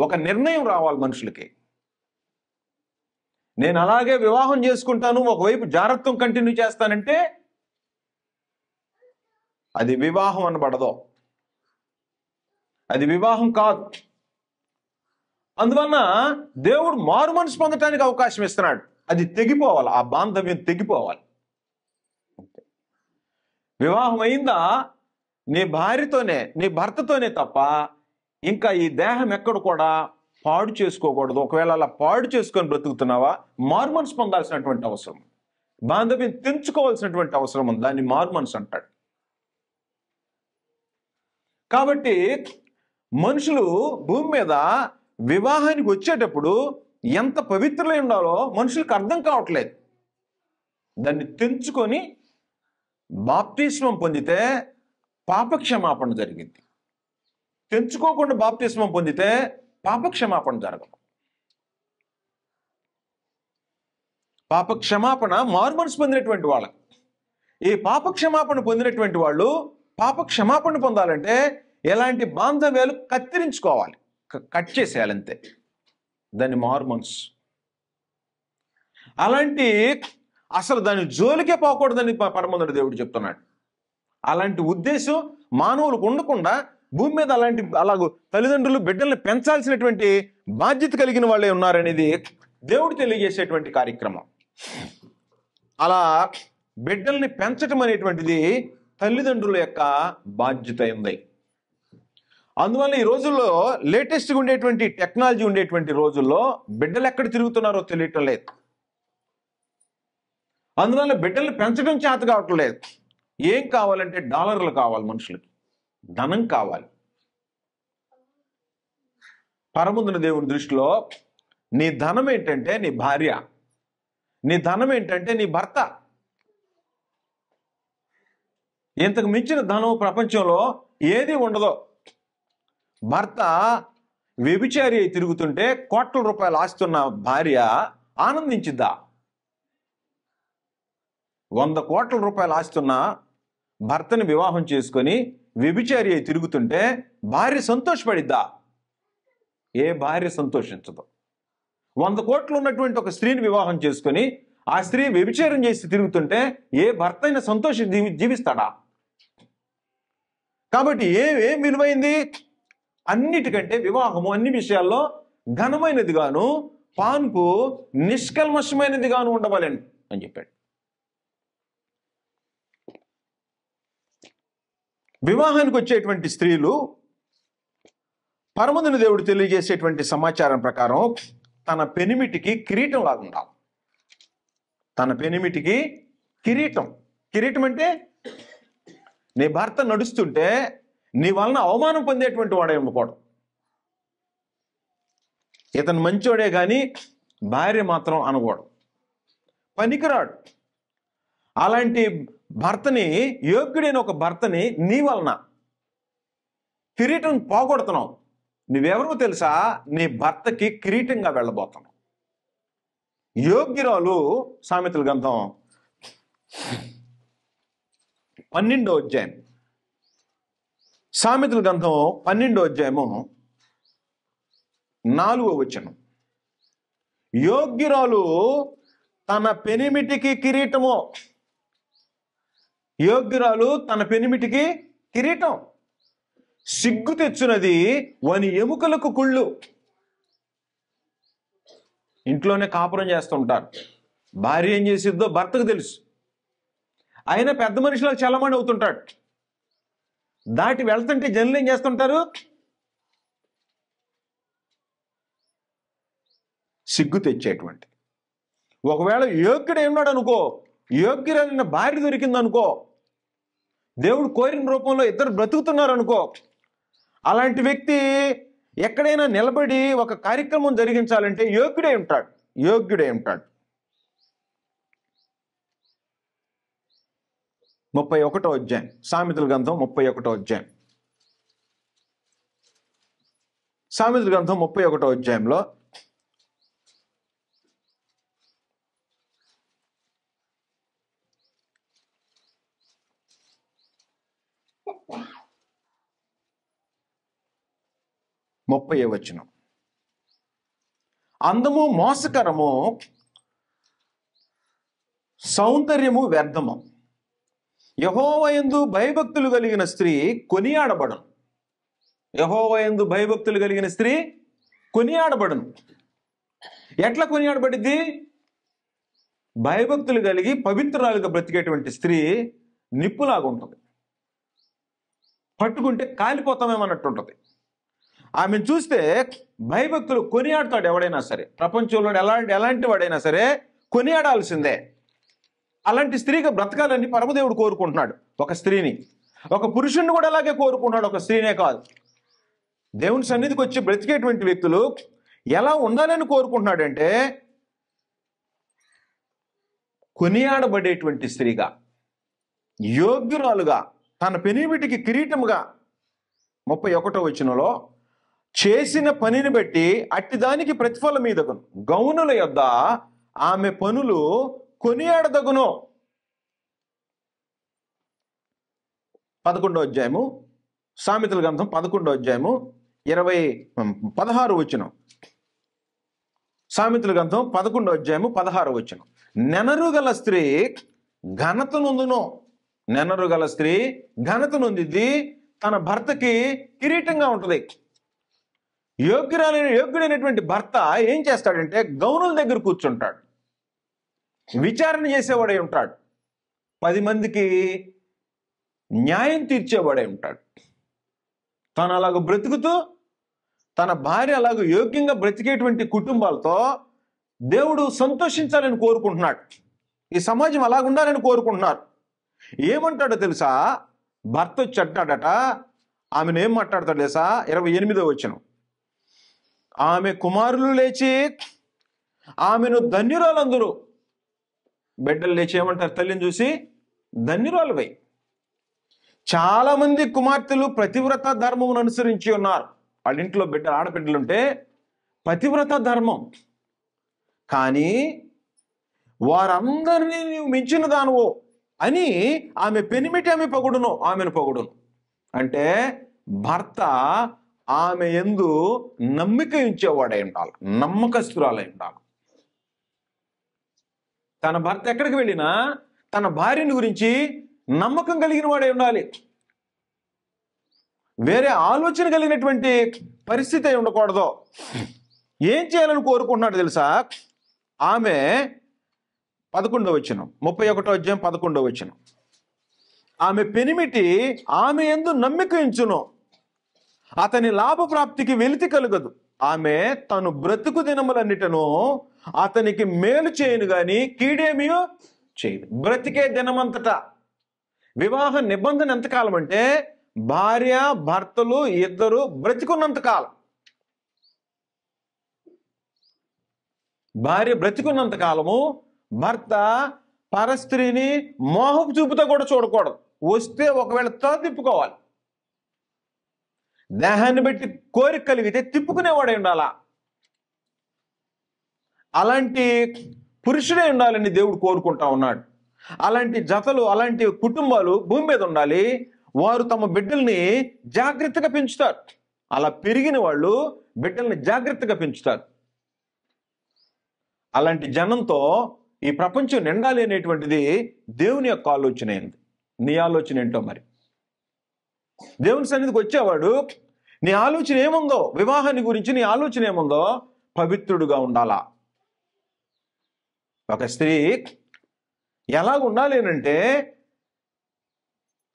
ఒక నిర్ణయం రావాలి మనుషులకి. నేను అలాగే వివాహం చేసుకుంటాను, ఒకవైపు జాగ్రత్తం కంటిన్యూ చేస్తానంటే అది వివాహం అనబడదు, అది వివాహం కాదు. అందువలన దేవుడు మారు మనసు పొందటానికి అవకాశం ఇస్తున్నాడు. అది తెగిపోవాలి, ఆ బాంధవ్యం తెగిపోవాలి. వివాహం అయిందా నీ భార్యతోనే, నీ భర్తతోనే తప్ప ఇంకా ఈ దేహం ఎక్కడ కూడా పాడు చేసుకోకూడదు. ఒకవేళ అలా పాడు చేసుకొని బ్రతుకుతున్నావా, మారు మనసు పొందాల్సినటువంటి అవసరం, బాంధవ్యం తెంచుకోవాల్సినటువంటి అవసరం ఉంది. దాన్ని మారు మనసు అంటాడు. కాబట్టి మనుషులు భూమి మీద వివాహానికి వచ్చేటప్పుడు ఎంత పవిత్రులై ఉండాలో మనుషులకు అర్థం కావట్లేదు. దాన్ని తెంచుకొని బాప్తిస్మం పొందితే పాపక్షమాపణ జరిగింది. తెంచుకోకుండా బాప్తిస్మం పొందితే పాపక్షమాపణ జరగదు. పాపక్షమాపణ మారు మనసు పొందినటువంటి వాళ్ళకి. ఈ పాపక్షమాపణ పొందినటువంటి వాళ్ళు పాపక్షమాపణ పొందాలంటే ఎలాంటి బాంధవ్యాలు కత్తిరించుకోవాలి, కట్ చేసేయాలి అంతే. దాన్ని మారు మనసు. అలాంటి అసలు దాని జోలికే పోకూడదని పరమందుడు దేవుడు చెప్తున్నాడు. అలాంటి ఉద్దేశం మానవులకు ఉండకుండా భూమి మీద అలాగూ తల్లిదండ్రులు బిడ్డల్ని పెంచాల్సినటువంటి బాధ్యత కలిగిన వాళ్ళే ఉన్నారనేది దేవుడు తెలియజేసేటువంటి కార్యక్రమం. అలా బిడ్డల్ని పెంచటం అనేటువంటిది తల్లిదండ్రుల యొక్క బాధ్యత ఉంది. అందువల్ల ఈ రోజుల్లో లేటెస్ట్గా ఉండేటువంటి టెక్నాలజీ ఉండేటువంటి రోజుల్లో బిడ్డలు ఎక్కడ తిరుగుతున్నారో తెలియటం లేదు. అందువల్ల బిడ్డల్ని పెంచడం చేత కావటం లేదు. ఏం కావాలంటే డాలర్లు కావాలి, మనుషులకి ధనం కావాలి. పరముందున దేవుని దృష్టిలో నీ ధనం ఏంటంటే నీ భార్య, నీ ధనం ఏంటంటే నీ భర్త. ఇంతకు మించిన ధనం ప్రపంచంలో ఏది ఉండదో. భర్త వ్యభిచారి అయి తిరుగుతుంటే కోట్ల రూపాయలు ఆస్తున్న భార్య ఆనందించిద్దా? 100 కోట్ల రూపాయలు ఆస్తున్న భర్తని వివాహం చేసుకొని వ్యభిచారి అయి తిరుగుతుంటే భార్య సంతోషపడిద్దా? ఏ భార్య సంతోషించదు. 100 కోట్లు ఉన్నటువంటి ఒక స్త్రీని వివాహం చేసుకొని ఆ స్త్రీ వ్యభిచారం చేసి తిరుగుతుంటే ఏ భర్త అయినా సంతోషి జీవిస్తాడా? కాబట్టి ఏం విలువైంది? అన్నిటికంటే వివాహము అన్ని విషయాల్లో ఘనమైనది గాను పాన్పు నిష్కల్మషమైనది గాను ఉండవలేను అని చెప్పాడు. వివాహానికి వచ్చేటువంటి స్త్రీలు పరమందున దేవుడు తెలియజేసేటువంటి సమాచారం ప్రకారం తన పెనిమిటికి కిరీటం లాగా ఉండాలి. తన పెనిమిటికి కిరీటం. కిరీటం అంటే నీ భర్త నడుస్తుంటే నీ వలన అవమానం పొందేటువంటి వాడే ఉండకూడదు. ఇతను మంచోడే కానీ భార్య మాత్రం అనకూడదు, పనికిరాడు. అలాంటి భర్తని, యోగ్యుడైన ఒక భర్తని నీ వలన కిరీటం పోగొడుతున్నావు. నువ్వెవరో తెలుసా? నీ భర్తకి కిరీటంగా వెళ్ళబోతున్నావు. యోగ్యురాలు సామెతల గ్రంథం 12వ అధ్యాయం, సామెతల గ్రంథం 12వ అధ్యాయము 4వ వచనం. యోగ్యురాలు తన పెనిమిటికి కిరీటము. యోగ్యురాలు తన పెనిమిటికి కిరీటం. సిగ్గు తెచ్చునది వాని ఎముకలకు కుళ్ళు. ఇంట్లోనే కాపురం చేస్తుంటారు. భార్య ఏం చేసిద్దో భర్తకు తెలుసు. ఆయన పెద్ద మనుషులకు చలమణి అవుతుంటాడు. దాటి వెళ్తుంటే జనులు ఏం చేస్తుంటారు? సిగ్గు తెచ్చేటువంటి. ఒకవేళ యోగ్యుడే ఉన్నాడు అనుకో, యోగ్యురైన భార్య దొరికింది అనుకో, దేవుడు కోరిన రూపంలో ఇద్దరు బ్రతుకుతున్నారు అనుకో, అలాంటి వ్యక్తి ఎక్కడైనా నిలబడి ఒక కార్యక్రమం జరిగించాలంటే యోగ్యుడే ఉంటాడు. యోగ్యుడే ఉంటాడు. 31వ అధ్యాయం, సామెతల గ్రంథం 31వ అధ్యాయం. సామెతల గ్రంథం 31వ అధ్యాయంలో వచనం. అందము మోసకరము, సౌందర్యము వ్యర్థము. యెహోవా యందు భయభక్తులు కలిగిన స్త్రీ కొనియాడబడును. యెహోవా యందు భయభక్తులు కలిగిన స్త్రీ కొనియాడబడును. ఎట్లా కొనియాడబడిద్ది? భయభక్తులు కలిగి పవిత్రాలుగా బ్రతికేటువంటి స్త్రీ నిప్పులాగా ఉంటుంది. పట్టుకుంటే కాలిపోతామేమన్నట్టు ఉంటుంది. ఆమెను చూస్తే భయభక్తులు కొనియాడతాడు ఎవడైనా సరే. ప్రపంచంలో ఎలాంటి వాడైనా సరే కొనియాడాల్సిందే. అలాంటి స్త్రీగా బ్రతకాలని పరమదేవుడు కోరుకుంటున్నాడు ఒక స్త్రీని. ఒక పురుషుణ్ణి కూడా అలాగే కోరుకుంటున్నాడు, ఒక స్త్రీనే కాదు. దేవుని సన్నిధికి వచ్చి బ్రతికేటువంటి వ్యక్తులు ఎలా ఉండాలని కోరుకుంటున్నాడంటే కొనియాడబడేటువంటి స్త్రీగా, యోగ్యురాలుగా, తన పెనిమిటికి కిరీటముగా. 31వ వచనంలో చేసిన పనిని బట్టి అట్టిదానికి ప్రతిఫలం మీదగును, గౌనుల యొద్ద ఆమె పనులు కొనియాడదగును. 11వ అధ్యాయము, సామెతల గ్రంథం 11వ అధ్యాయము 16వ వచనం. సామెతల గ్రంథం 11వ అధ్యాయము 16వ వచనం. నెనరు గల స్త్రీ ఘనత నొందును. నెనరు గల స్త్రీ ఘనత నొందిద్ది, తన భర్తకి కిరీటంగా ఉంటుంది. యోగ్యుడైనటువంటి భర్త ఏం చేస్తాడంటే గౌనుల దగ్గర కూర్చుంటాడు, విచారణ చేసేవాడై ఉంటాడు. 10 మందికి న్యాయం తీర్చేవాడే ఉంటాడు. తను అలాగ బ్రతుకుతూ తన భార్య అలాగ యోగ్యంగా బ్రతికేటువంటి కుటుంబాలతో దేవుడు సంతోషించాలని కోరుకుంటున్నాడు. ఈ సమాజం అలాగ ఉండాలని కోరుకుంటున్నారు. ఏమంటాడో తెలుసా? భర్త వచ్చి అంటాడట, ఆమెను ఏం మాట్లాడతాడు తెలుసా? 28వ వచనం, ఆమె కుమారులు లేచి ఆమెను ధన్యురాలందరూ. బిడ్డలు లేచి ఏమంటారు? తల్లిని చూసి ధన్యురాలువై. చాలా మంది కుమార్తెలు పతివ్రత ధర్మమును అనుసరించి ఉన్నారు. వాళ్ళ ఇంట్లో ఆడబిడ్డలుంటే పతివ్రత ధర్మం, కానీ వారందరినీ నీవు మించిన దానవు అని ఆమె పెనిమిటి ఆమెను పొగుడును. అంటే భర్త ఆమె యందు నమ్మిక ఉంచేవాడై ఉండాలి, నమ్మకస్తురాలై ఉండాలి. తన భర్త ఎక్కడికి వెళ్ళినా తన భార్యని గురించి నమ్మకం కలిగిన వాడై ఉండాలి. వేరే ఆలోచన కలిగినటువంటి పరిస్థితి అయి ఉండకూడదు. ఏం చేయాలని కోరుకుంటున్నాడు తెలుసా? ఆమె 11వ వచనం, 31వ అధ్యాయం 11వ వచనం, ఆమె పెనిమిటి ఆమె యందు నమ్మిక ఉంచును, అతని లాభప్రాప్తికి వెలితి కలుగదు. ఆమె తను బ్రతుకు దినములన్నిటను అతనికి మేలు చేయను గాని కీడేమీ చేయదు. బ్రతికే దినమంతటా. వివాహ నిబంధన ఎంతకాలం అంటే భార్య భర్తలు ఇద్దరు బ్రతికున్నంత కాలం. భార్య బ్రతికున్నంత కాలము భర్త పరస్త్రీని మోహపు చూపుతో కూడా చూడకూడదు. వస్తే ఒకవేళ తిప్పుకోవాలి. దేహాన్ని బట్టి కోరిక కలిగితే తిప్పుకునేవాడే ఉండాలా. అలాంటి పురుషుడే ఉండాలని దేవుడు కోరుకుంటా ఉన్నాడు. అలాంటి జతలు, అలాంటి కుటుంబాలు భూమి మీద ఉండాలి. వారు తమ బిడ్డల్ని జాగ్రత్తగా పెంచుతారు. అలా పెరిగిన వాళ్ళు బిడ్డల్ని జాగ్రత్తగా పెంచుతారు. అలాంటి జనంతో ఈ ప్రపంచం నిండాలి అనేటువంటిది దేవుని యొక్క ఆలోచన ఏంది? నీ ఆలోచన ఏంటో మరి? దేవుని సన్నిధికి వచ్చేవాడు నీ ఆలోచన ఏముందో, వివాహాన్ని గురించి నీ ఆలోచన ఏముందో పవిత్రుడుగా ఉండాలా. ఒక స్త్రీ ఎలాగ ఉండాలి అంటే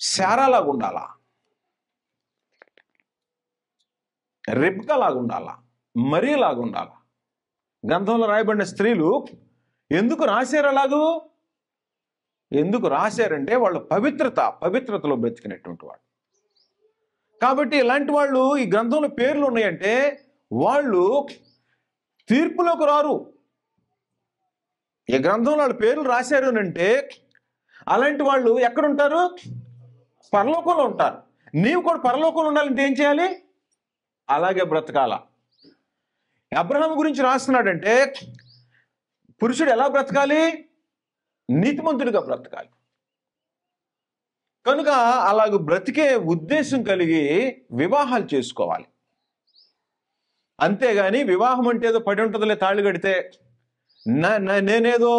శారాలాగా ఉండాలా, రిబ్కాలాగా ఉండాలా, మరీలాగా ఉండాలా. గ్రంథంలో రాయబడిన స్త్రీలు ఎందుకు రాశారు అలాగూ? ఎందుకు రాశారంటే వాళ్ళు పవిత్రతలో బ్రతికినటువంటి వాడు. కాబట్టి ఇలాంటి వాళ్ళు ఈ గ్రంథంలో పేర్లు ఉన్నాయంటే వాళ్ళు తీర్పులోకి రారు. ఈ గ్రంథంలో వాళ్ళ పేర్లు రాశారు అంటే అలాంటి వాళ్ళు ఎక్కడుంటారు? పరలోకంలో ఉంటారు. నీవు కూడా పరలోకంలో ఉండాలంటే ఏం చేయాలి? అలాగే బ్రతకాల. అబ్రహాం గురించి రాస్తున్నాడంటే పురుషుడు ఎలా బ్రతకాలి? నీతిమంతుడిగా బ్రతకాలి. కనుక అలాగ బ్రతికే ఉద్దేశం కలిగి వివాహాలు చేసుకోవాలి. అంతేగాని వివాహం అంటే ఏదో పడి ఉంటుందిలే తాళి కడితే, నేనేదో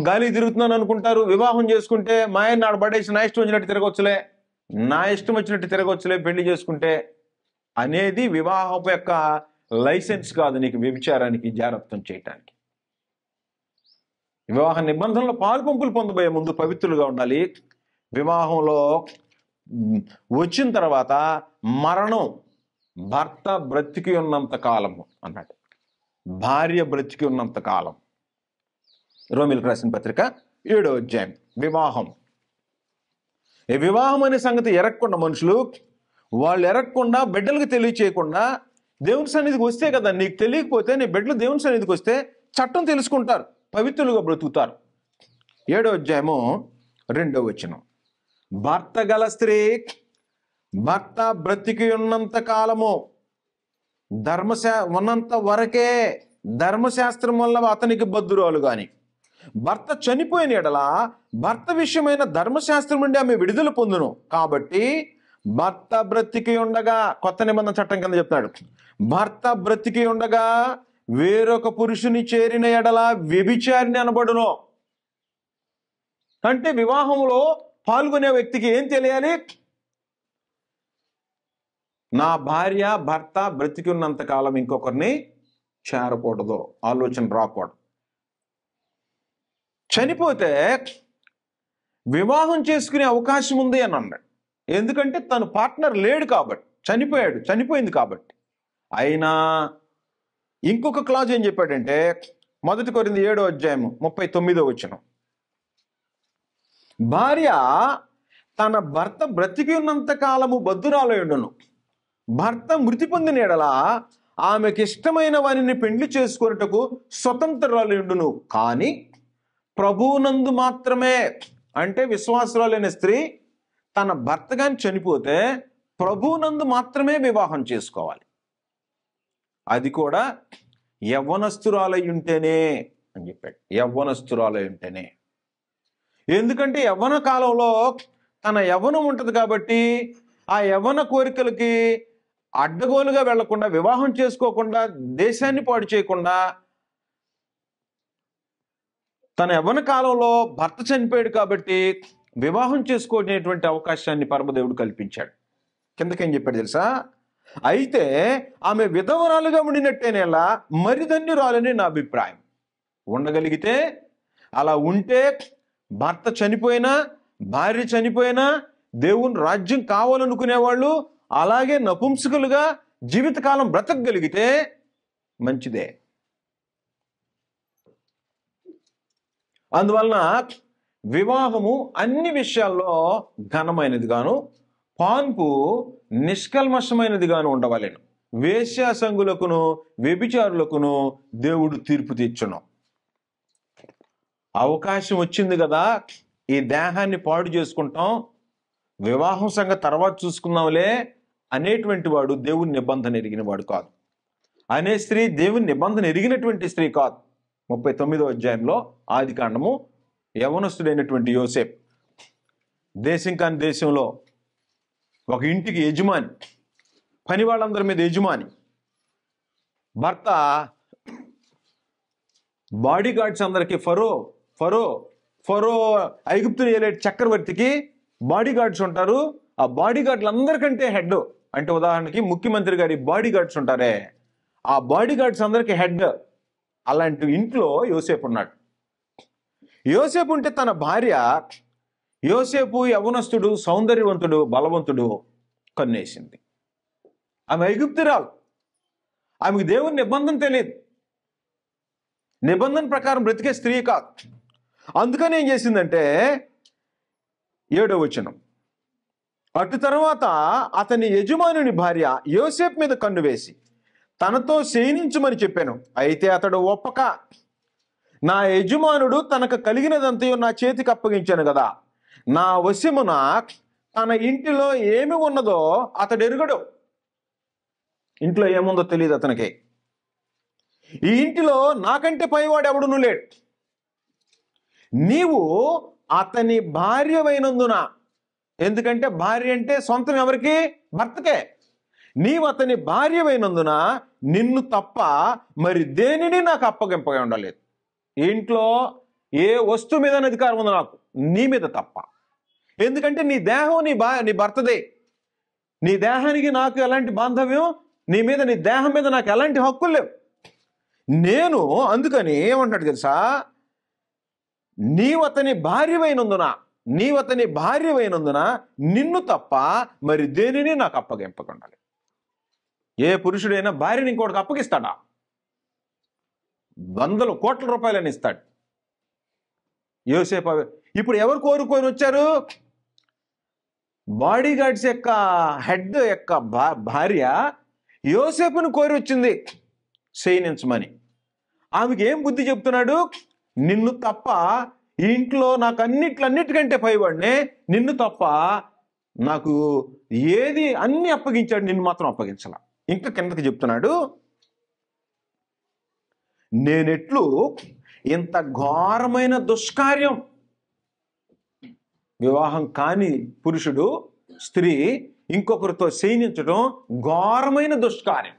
గాలి తిరుగుతున్నాను అనుకుంటారు. వివాహం చేసుకుంటే మా ఆయన నాడు పడేసి నా ఇష్టం వచ్చినట్టు తిరగవచ్చులే, నా ఇష్టం వచ్చినట్టు తిరగవచ్చులే పెళ్లి చేసుకుంటే అనేది వివాహం యొక్క లైసెన్స్ కాదు నీకు వ్యభిచారానికి, జాగ్రత్తం చేయటానికి. వివాహ నిబంధనలో పాలు పంపులు పొందబోయే ముందు పవిత్రులుగా ఉండాలి. వివాహంలో వచ్చిన తర్వాత మరణం భర్త బ్రతికి ఉన్నంత కాలము అన్నాడు, భార్య బ్రతికి ఉన్నంత కాలం. రోమిలకు రాసిన పత్రిక 7వ అధ్యాయం. వివాహం, ఈ వివాహం అనే సంగతి ఎరగకుండా మనుషులు, వాళ్ళు ఎరగకుండా బిడ్డలకు తెలియచేయకుండా దేవుని సన్నిధికి వస్తే కదా, నీకు తెలియకపోతే నీ బిడ్డలు దేవుని సన్నిధికి వస్తే చట్టం తెలుసుకుంటారు, పవిత్రులుగా బ్రతుకుతారు. 7వ అధ్యాయము 2వ వచనం, భర్త గల స్త్రీ భర్త బ్రతికి ఉన్నంత కాలము ఉన్నంత వరకే ధర్మశాస్త్రం వల్ల అతనికి బద్దురాలు గాని, భర్త చనిపోయిన ఎడల భర్త విషయమైన ధర్మశాస్త్రం నుండి ఆమె విడుదల పొందును. కాబట్టి భర్త బ్రతికి ఉండగా, కొత్త నిబంధన చట్టం కింద చెప్తాడు, భర్త బ్రతికి ఉండగా వేరొక పురుషుని చేరిన ఎడల వ్యభిచారిని అనబడును. అంటే వివాహంలో పాల్గొనే వ్యక్తికి ఏం తెలియాలి? నా భార్య భర్త బ్రతికి ఉన్నంత కాలం ఇంకొకరిని చేరకూడదు, ఆలోచన రాకూడదు. చనిపోతే వివాహం చేసుకునే అవకాశం ఉంది అని అన్నాడు. ఎందుకంటే తన పార్ట్నర్ లేడు కాబట్టి, చనిపోయింది కాబట్టి. అయినా ఇంకొక క్లాజ్ ఏం చెప్పాడంటే 1 కొరింథీ 7:39 భార్య తన భర్త బ్రతికి ఉన్నంత కాలము బద్ధురాలయుండును, భర్త మృతి పొందిన ఎడల ఆమెకి ఇష్టమైన వారిని పెండ్లి చేసుకొనుటకు స్వతంత్రురాలయుండును. కానీ ప్రభువునందు మాత్రమే, అంటే విశ్వాసురాలైన స్త్రీ తన భర్త గాని చనిపోతే ప్రభువునందు మాత్రమే వివాహం చేసుకోవాలి. అది కూడా యవ్వనస్తురాలై ఉంటేనే అని చెప్పాడు. యవ్వనస్తురాలై ఉంటేనే. ఎందుకంటే యవ్వన కాలంలో తన యవ్వనం ఉంటుంది కాబట్టి ఆ యవ్వన కోరికలకి అడ్డగోలుగా వెళ్లకుండా, వివాహం చేసుకోకుండా, దేశాన్ని పాడు చేయకుండా, తన యవ్వన కాలంలో భర్త చనిపోయాడు కాబట్టి వివాహం చేసుకునేటువంటి అవకాశాన్ని పరమదేవుడు కల్పించాడు. కిందకేం చెప్పాడు తెలుసా? అయితే ఆమె విధవరాలుగా ఉండినట్టేనేలా మరిధన్యురాలని నా అభిప్రాయం. ఉండగలిగితే అలా ఉంటే భర్త చనిపోయినా, భార్య చనిపోయినా దేవుని రాజ్యం కావాలనుకునేవాళ్ళు అలాగే నపుంసకులుగా జీవితకాలం బ్రతకగలిగితే మంచిదే. అందువలన వివాహము అన్ని విషయాల్లో ఘనమైనది గాను, పాన్పు నిష్కల్మషమైనది గాను ఉండవలెను. వేశ్యాసంగులకును వ్యభిచారులకును దేవుడు తీర్పు తీర్చును. అవకాశం వచ్చింది కదా, ఈ దేహాన్ని పాడు చేసుకుంటాం, వివాహం సంగతి తర్వాత చూసుకుందాంలే అనేటువంటి వాడు దేవుని నిబంధన ఎరిగిన వాడు కాదు. అనే స్త్రీ దేవుని నిబంధన ఎరిగినటువంటి స్త్రీ కాదు. 39 ఆదికాండము యవనస్తుడైనటువంటి యోసేపు దేశం కాని దేశంలో ఒక ఇంటికి యజమాని, పని వాళ్ళందరి మీద యజమాని. భర్త బాడీ గార్డ్స్ అందరికి ఫరో ఐగుప్తుని ఏలే చక్రవర్తికి బాడీ గార్డ్స్ ఉంటారు. ఆ బాడీ గార్డులు అందరికంటే హెడ్. అంటే ఉదాహరణకి ముఖ్యమంత్రి గారి బాడీ గార్డ్స్ ఉంటారే, ఆ బాడీ గార్డ్స్ అందరికి హెడ్. అలాంటి ఇంట్లో యోసేపు ఉన్నాడు. యోసేపు ఉంటే తన భార్య, యోసేపు యవ్వనస్తుడు, సౌందర్యవంతుడు, బలవంతుడు, కన్నేసింది. ఆమె ఐగుప్తురాలు. ఆమెకు దేవుని నిబంధన తెలియదు, నిబంధన ప్రకారం బ్రతికే స్త్రీ కాదు. అందుకని ఏం చేసిందంటే 7వ వచనం, అటు తర్వాత అతని యజమానుని భార్య యోసేపు మీద కన్ను వేసి తనతో శయనించుమని చెప్పాను. అయితే అతడు ఒప్పక, నా యజమానుడు తనకు కలిగినదంతయు నా చేతికి అప్పగించాను కదా, నా వశమున తన ఇంటిలో ఏమి ఉన్నదో అతడు ఎరుగడు. ఇంట్లో ఏముందో తెలియదు అతనికి. ఈ ఇంటిలో నాకంటే పైవాడు ఎవడును లేడు. నీవు అతని భార్యవైనందున, ఎందుకంటే భార్య అంటే సొంతం ఎవరికి? భర్తకే. నీవు అతని భార్యవైనందున నిన్ను తప్ప మరి దేనిని నాకు అప్పగింపగా ఉండలేదు. ఇంట్లో ఏ వస్తువు మీద అధికారం ఉందో నాకు, నీ మీద తప్ప. ఎందుకంటే నీ దేహం నీ భర్తదే. నీ దేహానికి నాకు ఎలాంటి బాంధవ్యం, నీ దేహం మీద నాకు ఎలాంటి హక్కులు లేవు. నేను అందుకని ఏమంటాడు తెలుసా, నీవు అతని భార్యవైనందున నిన్ను తప్ప మరి దేనిని నాకు అప్పగింపకుండా. ఏ పురుషుడైనా భార్యని ఇంకోటికి అప్పగిస్తాడా? 100 కోట్ల రూపాయలని ఇస్తాడు. యోసేపు ఇప్పుడు ఎవరు కోరుకొని వచ్చారు? బాడీ గార్డ్స్ యొక్క హెడ్ యొక్క భార్య యోసేపును కోరి వచ్చింది శయనించమని. ఆమెకి ఏం బుద్ధి చెప్తున్నాడు? నిన్ను తప్ప ఈ ఇంట్లో నాకు అన్నిటికంటే పైవాడినే, నిన్ను తప్ప నాకు ఏది అన్ని అప్పగించాడు, నిన్ను మాత్రం అప్పగించాల. ఇంకా కిందకి చెప్తున్నాడు, నేనెట్లు ఇంత ఘోరమైన దుష్కార్యం, వివాహం కాని పురుషుడు స్త్రీ ఇంకొకరితో శయనించడం ఘోరమైన దుష్కార్యం.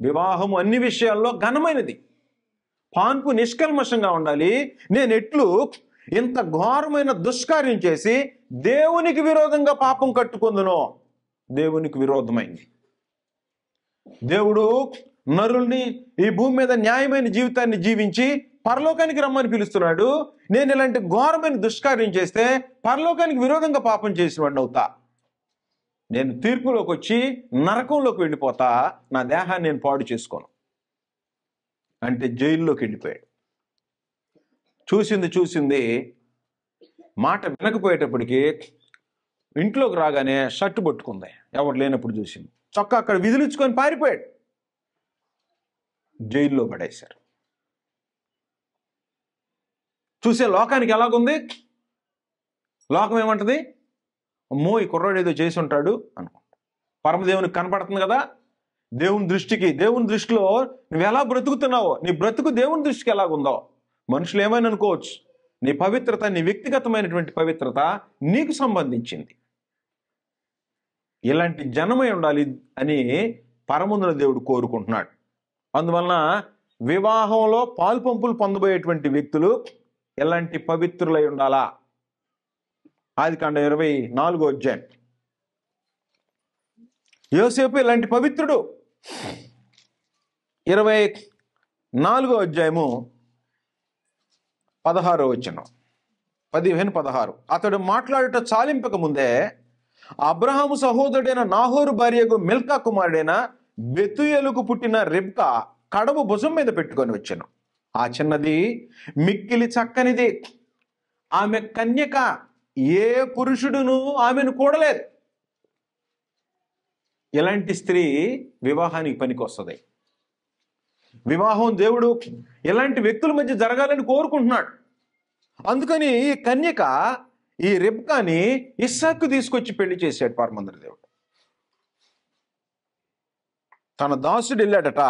వివాహం అన్ని విషయాల్లో ఘనమైనది, పాన్పు నిష్కల్మషంగా ఉండాలి. నేను ఎట్లు ఇంత ఘోరమైన దుష్కార్యం చేసి దేవునికి విరోధంగా పాపం కట్టుకుందునో. దేవునికి విరోధమైంది. దేవుడు నరుల్ని ఈ భూమి మీద న్యాయమైన జీవితాన్ని జీవించి పరలోకానికి రమ్మని పిలుస్తున్నాడు. నేను ఇలాంటి ఘోరమైన దుష్కార్యం చేస్తే పరలోకానికి విరోధంగా పాపం చేసిన వాడిని అవుతా. నేను తీర్పులోకి వచ్చి నరకంలోకి వెళ్ళిపోతా. నా దేహాన్ని నేను పాడు చేసుకోను అంటే జైల్లోకి వెళ్ళిపోయాడు. చూసింది మాట వినకపోయేటప్పటికి ఇంట్లోకి రాగానే షర్టు పట్టుకుంది. ఎవరు లేనప్పుడు చూసింది. చొక్కా అక్కడ విదిలించుకొని పారిపోయాడు. జైల్లో పడేశారు. చూసే లోకానికి ఎలాగుంది? లోకం ఏమంటది? అమ్మో, ఈ కుర్రాడు ఏదో చేసి ఉంటాడు అనుకుంటా. పరమదేవునికి కనపడుతుంది కదా. దేవుని దృష్టిలో నువ్వు ఎలా బ్రతుకుతున్నావో, నీ బ్రతుకు దేవుని దృష్టికి ఎలాగుందో మనుషులు ఏమైనా అనుకోవచ్చు. నీ పవిత్రత, నీ వ్యక్తిగతమైనటువంటి పవిత్రత నీకు సంబంధించింది. ఇలాంటి జనమై ఉండాలి అని పరమందున దేవుడు కోరుకుంటున్నాడు. అందువలన వివాహంలో పాలుపంపులు పొందబోయేటువంటి వ్యక్తులు ఎలాంటి పవిత్రులై ఉండాలా? ఆదికాండం 24వ అధ్యాయం. యోసేపు ఇలాంటి పవిత్రుడు. 24వ అధ్యాయము 16వ వచనం, 15-16. అతడు మాట్లాడుట చాలింపక ముందే అబ్రహాము సహోదరుడైన నాహోరు భార్యకు మిల్కా కుమారుడైన బెతుయేలుకు పుట్టిన రెబ్కా కడవ భుజం మీద పెట్టుకొని వచ్చాను. ఆ చిన్నది మిక్కిలి చక్కనిది, ఆమె కన్యక, ఏ పురుషుడును ఆమెను కూడలేదు. ఇలాంటి స్త్రీ వివాహానికి పనికి వస్తుంది. వివాహం దేవుడు ఇలాంటి వ్యక్తుల మధ్య జరగాలని కోరుకుంటున్నాడు. అందుకని ఈ కన్యక, ఈ రెబ్కాని ఇస్సాకు తీసుకొచ్చి పెళ్లి చేశాడు పరమందున దేవుడు. తన దాసుడు వెళ్ళాడట.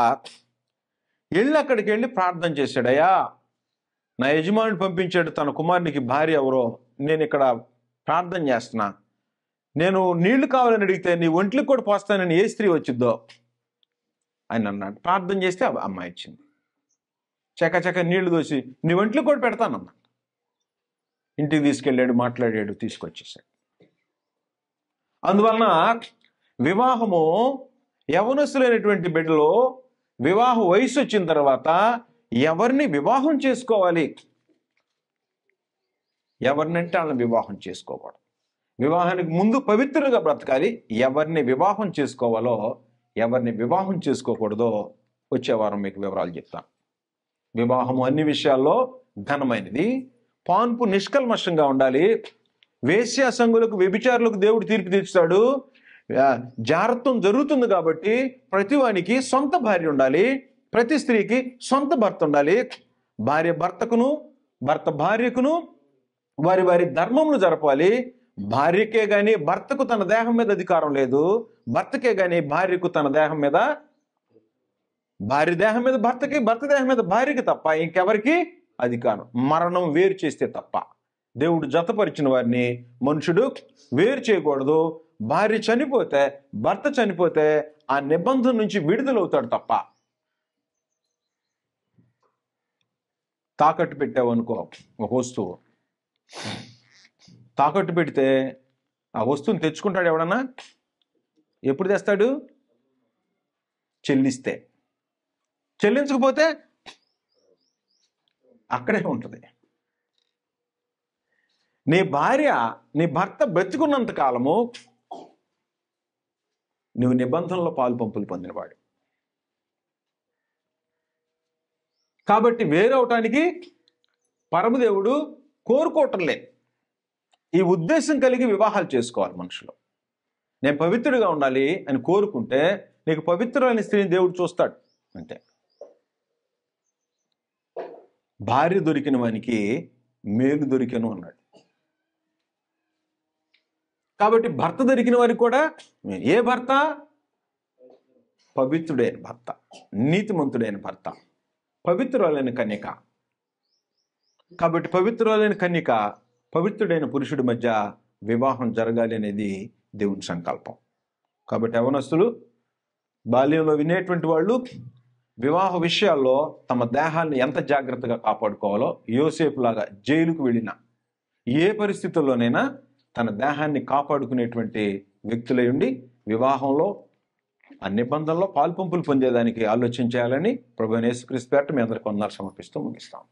అక్కడికి వెళ్ళి ప్రార్థన చేశాడు. అయ్యా, నా యజమానుడు పంపించాడు, తన కుమారునికి భార్య ఎవరో, నేను ఇక్కడ ప్రార్థన చేస్తున్నా, నేను నీళ్లు కావాలని అడిగితే నీ ఒంట్లకు కూడా పోస్తానని ఏ స్త్రీ వచ్చిద్దో అని అన్నాడు. ప్రార్థన చేస్తే అమ్మాయి ఇచ్చింది. చకచక నీళ్లు దోసి నీ ఒంట్లకు కూడా పెడతానన్నాడు. ఇంటికి తీసుకెళ్ళాడు, మాట్లాడాడు, తీసుకొచ్చేసాడు. అందువలన వివాహము యవనస్తులైనటువంటి బిడ్డలో వివాహ వయసు వచ్చిన తర్వాత ఎవరిని వివాహం చేసుకోవాలి, ఎవరినంటే వాళ్ళని వివాహం చేసుకోకూడదు. వివాహానికి ముందు పవిత్రులుగా బ్రతకాలి. ఎవరిని వివాహం చేసుకోవాలో, ఎవరిని వివాహం చేసుకోకూడదో వచ్చే వారం మీకు వివరాలు చెప్తాను. వివాహము అన్ని విషయాల్లో ఘనమైనది. పాన్పు నిష్కల్మషంగా ఉండాలి. వేశ్యా సంఘులకు, వ్యభిచారులకు దేవుడు తీర్పు తీర్చుతాడు. జారత్వం జరుగుతుంది కాబట్టి ప్రతి వానికి సొంత భార్య ఉండాలి, ప్రతి స్త్రీకి సొంత భర్త ఉండాలి. భార్య భర్తకును, భర్త భార్యకును వారి వారి ధర్మమును జరపాలి. భార్యకే గాని భర్తకు తన దేహం మీద అధికారం లేదు, భర్తకే గాని భార్యకు తన దేహం మీద, భార్య దేహం మీద భర్తకి, భర్త దేహం మీద భార్యకి తప్ప ఇంకెవరికి అధికారం. మరణం వేరు చేస్తే తప్ప. దేవుడు జతపరిచిన వారిని మనుషుడు వేరు చేయకూడదు. భార్య చనిపోతే, భర్త చనిపోతే ఆ నిబంధన నుంచి విడుదలవుతాడు తప్ప. తాకట్టు పెట్టావు అనుకో ఒక వస్తువు, తాకట్టు పెడితే ఆ వస్తువుని తెచ్చుకుంటాడు ఎవడన్నా? ఎప్పుడు తెస్తాడు? చెల్లిస్తే. చెల్లించకపోతే అక్కడే ఉంటుంది. నీ భార్య, నీ భర్త బ్రతికున్నంత కాలము నువ్వు నిబంధనలో పాలు పంపులు పొందినవాడు. కాబట్టి వేరవటానికి పరమదేవుడు కోరుకోవటం లేదు. ఈ ఉద్దేశం కలిగి వివాహాలు చేసుకోవాలి మనుషులు. నేను పవిత్రుడిగా ఉండాలి అని కోరుకుంటే నీకు పవిత్రమైన స్త్రీని దేవుడు చూస్తాడు అంతే. భార్య దొరికిన వానికి మేలు దొరికెను అన్నాడు. కాబట్టి భర్త దొరికిన వారికి కూడా, ఏ భర్త? పవిత్రుడైన భర్త, నీతిమంతుడైన భర్త, పవిత్రులైన కన్యక. కాబట్టి పవిత్రులైన కన్యక, పవిత్రుడైన పురుషుడి మధ్య వివాహం జరగాలి అనేది దేవుని సంకల్పం. కాబట్టి యవనస్తులు, బాల్యంలో వినేటువంటి వాళ్ళు వివాహ విషయాల్లో తమ దేహాన్ని ఎంత జాగ్రత్తగా కాపాడుకోవాలో, యోసేపు లాగా జైలుకు వెళ్ళిన ఏ పరిస్థితుల్లోనైనా తన దేహాన్ని కాపాడుకునేటువంటి వ్యక్తులై ఉండి వివాహంలో ఆ నిబంధనలో పాల్పంపులు పొందేదానికి ఆలోచన చేయాలని ప్రభువైన యేసుక్రీస్తు పేరిట మీ అందరికీ వందనాలు సమర్పిస్తూ ముగిస్తాం.